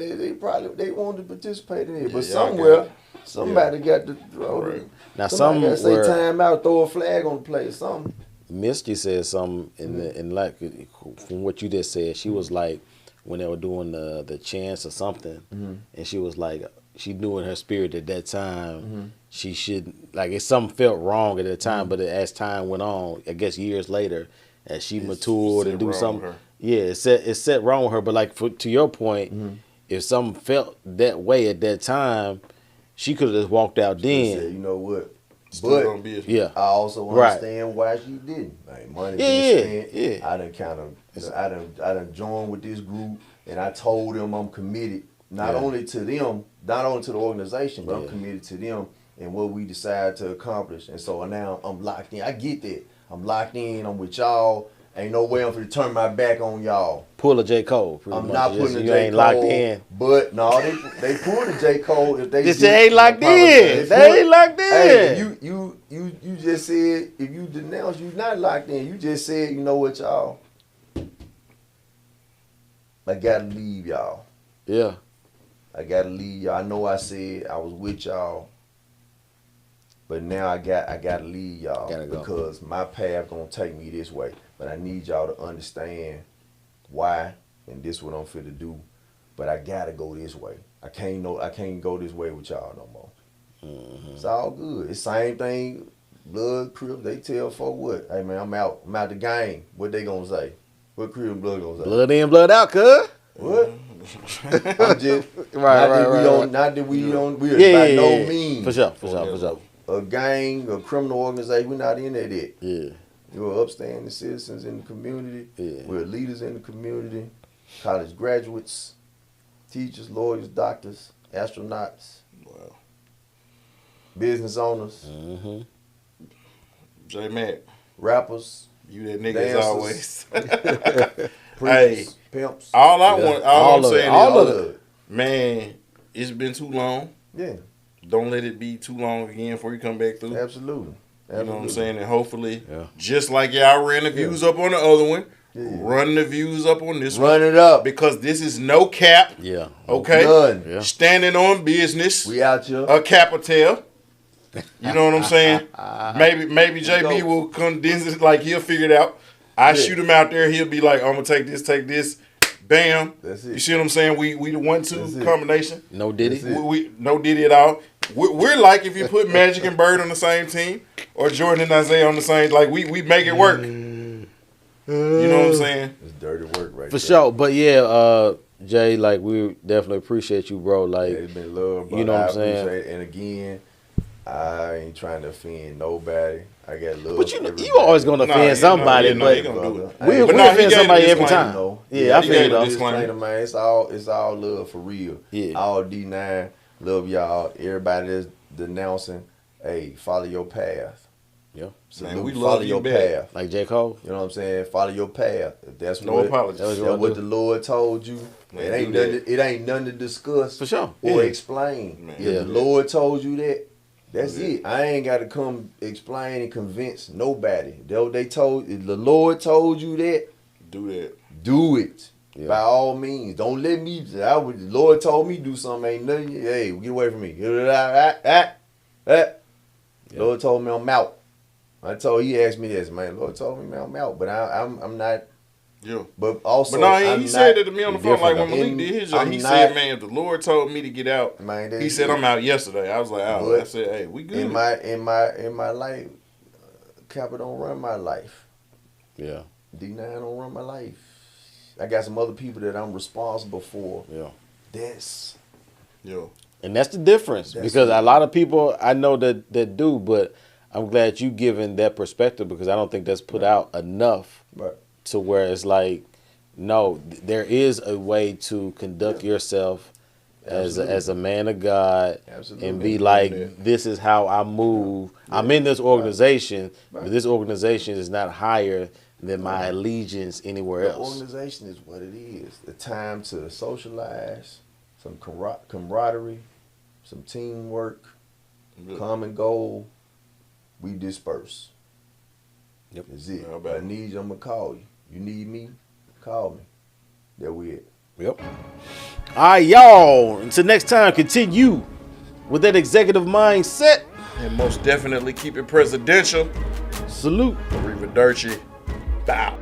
Speaker 2: they wanted to participate in it. But
Speaker 3: Yeah, y'all
Speaker 2: somewhere, somebody got to throw
Speaker 3: Right.
Speaker 2: it.
Speaker 1: Now
Speaker 2: Somebody got to say
Speaker 1: were-
Speaker 2: time out, throw a flag on the play, something.
Speaker 1: Misty said something in like from what you just said. She was like when they were doing the chants or something, and she was like she knew in her spirit at that time she should like it something felt wrong at that time, but as time went on, I guess years later, as she matured and
Speaker 3: set
Speaker 1: do
Speaker 3: wrong
Speaker 1: something,
Speaker 3: with her.
Speaker 1: yeah, it set wrong with her. But like to your point, if something felt that way at that time, she could have just walked out
Speaker 2: They
Speaker 1: then.
Speaker 2: said, you know what?
Speaker 3: Still gonna be
Speaker 1: Yeah.
Speaker 2: I also
Speaker 1: Right.
Speaker 2: understand why she didn't. Like money
Speaker 1: Yeah,
Speaker 2: being spent.
Speaker 1: yeah.
Speaker 2: I done joined with this group, and I told them I'm committed not only to them, not only to the organization, but I'm committed to them and what we decide to accomplish. And so now I'm locked in. I get that. I'm locked in. I'm with y'all. Ain't no way I'm finna turn my back on y'all.
Speaker 1: Pull a J. Cole. Pretty
Speaker 2: I'm
Speaker 1: much.
Speaker 2: not
Speaker 1: Just
Speaker 2: putting a
Speaker 1: you
Speaker 2: J.
Speaker 1: ain't
Speaker 2: Cole,
Speaker 1: locked in.
Speaker 2: but no, they pulled a J. Cole if they.
Speaker 1: Just
Speaker 2: did,
Speaker 1: they ain't locked
Speaker 2: apologize.
Speaker 1: in. They ain't locked in.
Speaker 2: Hey, you just said if you denounce you not locked in. You just said you know what y'all. I gotta leave y'all.
Speaker 1: Yeah.
Speaker 2: I gotta leave y'all. I know I said I was with y'all, but now I gotta leave y'all
Speaker 1: Gotta go.
Speaker 2: because my path gonna take me this way. But I need y'all to understand why, and this what I'm fit to do. But I gotta go this way. I can't go this way with y'all no more. It's all good. It's same thing. Blood Crip, they tell folk what? Hey man, I'm out the game. What they gonna say? What Crip and Blood gonna say?
Speaker 1: Blood in, blood out, cuz.
Speaker 2: What? I'm just
Speaker 1: Right.
Speaker 2: not that we don't we
Speaker 1: Yeah,
Speaker 2: by
Speaker 1: yeah,
Speaker 2: no
Speaker 1: yeah.
Speaker 2: means
Speaker 1: For sure.
Speaker 2: a gang, a criminal organization. We're not in that yet.
Speaker 1: Yeah.
Speaker 2: We're upstanding citizens in the community.
Speaker 1: Yeah.
Speaker 2: We're leaders in the community. College graduates, teachers, lawyers, doctors, astronauts,
Speaker 3: Wow.
Speaker 2: business owners,
Speaker 1: Mm-hmm.
Speaker 3: J Mac,
Speaker 2: rappers,
Speaker 3: you that nigga as
Speaker 2: dancers,
Speaker 3: always.
Speaker 2: preachers, pimps.
Speaker 3: All I'm
Speaker 1: of it.
Speaker 3: saying
Speaker 1: All
Speaker 3: is,
Speaker 1: of
Speaker 2: it.
Speaker 3: man, it's been too long.
Speaker 2: Yeah,
Speaker 3: Don't let it be too long again before you come back through.
Speaker 2: absolutely.
Speaker 3: You know what I'm saying? And hopefully,
Speaker 1: Yeah.
Speaker 3: just like y'all ran the views up on the other one,
Speaker 2: Yeah.
Speaker 3: run the views up on this one.
Speaker 2: Run it up.
Speaker 3: Because this is no cap.
Speaker 1: Yeah.
Speaker 3: Okay?
Speaker 2: None.
Speaker 1: Yeah.
Speaker 3: Standing on business.
Speaker 2: We out here.
Speaker 3: A capital. You know what I'm saying? Maybe JB will condense it, like he'll figure it out. I shoot him out there, he'll be like, I'm gonna take this. Bam.
Speaker 2: That's it.
Speaker 3: You see what I'm saying? We the 1-2
Speaker 2: That's it.
Speaker 3: combination.
Speaker 1: No Diddy.
Speaker 2: That's it.
Speaker 3: We no Diddy at all. We're like if you put Magic and Bird on the same team or Jordan and Isaiah on the same, like we make it work. You know what I'm saying?
Speaker 2: It's dirty work right
Speaker 1: For
Speaker 2: there.
Speaker 1: sure. But yeah, Jay, like we definitely appreciate you, bro. Like
Speaker 2: It's been love,
Speaker 1: you know what I'm saying?
Speaker 2: appreciate it. And again, I ain't trying to offend nobody. I got love.
Speaker 1: But
Speaker 2: for everybody.
Speaker 1: you always gonna offend somebody,
Speaker 3: he
Speaker 1: but
Speaker 3: gonna do it.
Speaker 1: we
Speaker 3: But no, he
Speaker 1: offend
Speaker 3: gave
Speaker 1: somebody
Speaker 3: the
Speaker 1: every
Speaker 3: disclaimer,
Speaker 1: time.
Speaker 2: though.
Speaker 1: Yeah, I
Speaker 3: he
Speaker 1: feel
Speaker 3: gave
Speaker 1: you
Speaker 3: the
Speaker 1: though.
Speaker 3: disclaimer.
Speaker 2: Man, it's all love for real.
Speaker 1: Yeah.
Speaker 2: All D9, love y'all. Everybody that's denouncing, hey, follow your path.
Speaker 1: Yeah.
Speaker 2: Salute,
Speaker 3: Man, we
Speaker 2: follow
Speaker 3: love you
Speaker 2: your
Speaker 3: back.
Speaker 2: path.
Speaker 1: Like J. Cole.
Speaker 2: You know what I'm saying? Follow your path. If that's
Speaker 3: No
Speaker 2: what,
Speaker 3: apologies.
Speaker 1: That was
Speaker 2: that's what the Lord told you.
Speaker 3: Man,
Speaker 2: It ain't
Speaker 3: do
Speaker 2: nothing. It ain't nothing to discuss
Speaker 1: For sure.
Speaker 2: or
Speaker 1: Yeah.
Speaker 2: explain.
Speaker 3: Man,
Speaker 2: If
Speaker 1: yeah.
Speaker 2: the Lord told you that, that's it. I ain't got to come explain and convince nobody. If the Lord told you that,
Speaker 3: Do that.
Speaker 2: do it.
Speaker 1: Yeah.
Speaker 2: By all means. Don't let me. The Lord told me to do something. Ain't nothing. Hey, get away from me. Lord told me I'm out. He asked me this, man. Lord told me, man, I'm out. But I'm not.
Speaker 3: Yeah.
Speaker 2: But also,
Speaker 3: But no,
Speaker 2: I'm
Speaker 3: he said
Speaker 2: not-
Speaker 3: it to me on the phone. Like when Malik did his job, he said, "Man, if the Lord told me to get out,
Speaker 2: Man,
Speaker 3: he said I'm out yesterday." I was like, "Oh,"
Speaker 2: But
Speaker 3: I said, "Hey, we good."
Speaker 2: in my life, Kappa don't run my life.
Speaker 1: Yeah.
Speaker 2: D9 don't run my life. I got some other people that I'm responsible for.
Speaker 1: Yeah.
Speaker 2: That's
Speaker 3: Yo,
Speaker 1: And that's the difference
Speaker 2: That's
Speaker 1: because
Speaker 2: it.
Speaker 1: a lot of people I know that do, but I'm glad you given that perspective because I don't think that's put out enough
Speaker 2: Right.
Speaker 1: to where it's like, no, there is a way to conduct yourself as a man of God
Speaker 2: Absolutely.
Speaker 1: and be
Speaker 2: And
Speaker 1: like,
Speaker 2: doing that.
Speaker 1: this is how I move. I'm in this organization, but this organization is not higher than my allegiance anywhere
Speaker 2: The
Speaker 1: else.
Speaker 2: organization is what it is. The time to socialize, some camaraderie, some teamwork, common goal. We disperse.
Speaker 1: Yep.
Speaker 2: That's it.
Speaker 3: How
Speaker 2: If
Speaker 3: about
Speaker 2: I
Speaker 3: it?
Speaker 2: need you, I'm gonna call you. You need me, call me. There we at.
Speaker 1: Yep. All right, y'all. Until next time, continue with that executive mindset.
Speaker 3: And most definitely keep it presidential.
Speaker 1: Salute.
Speaker 3: Arrivederci. Bow.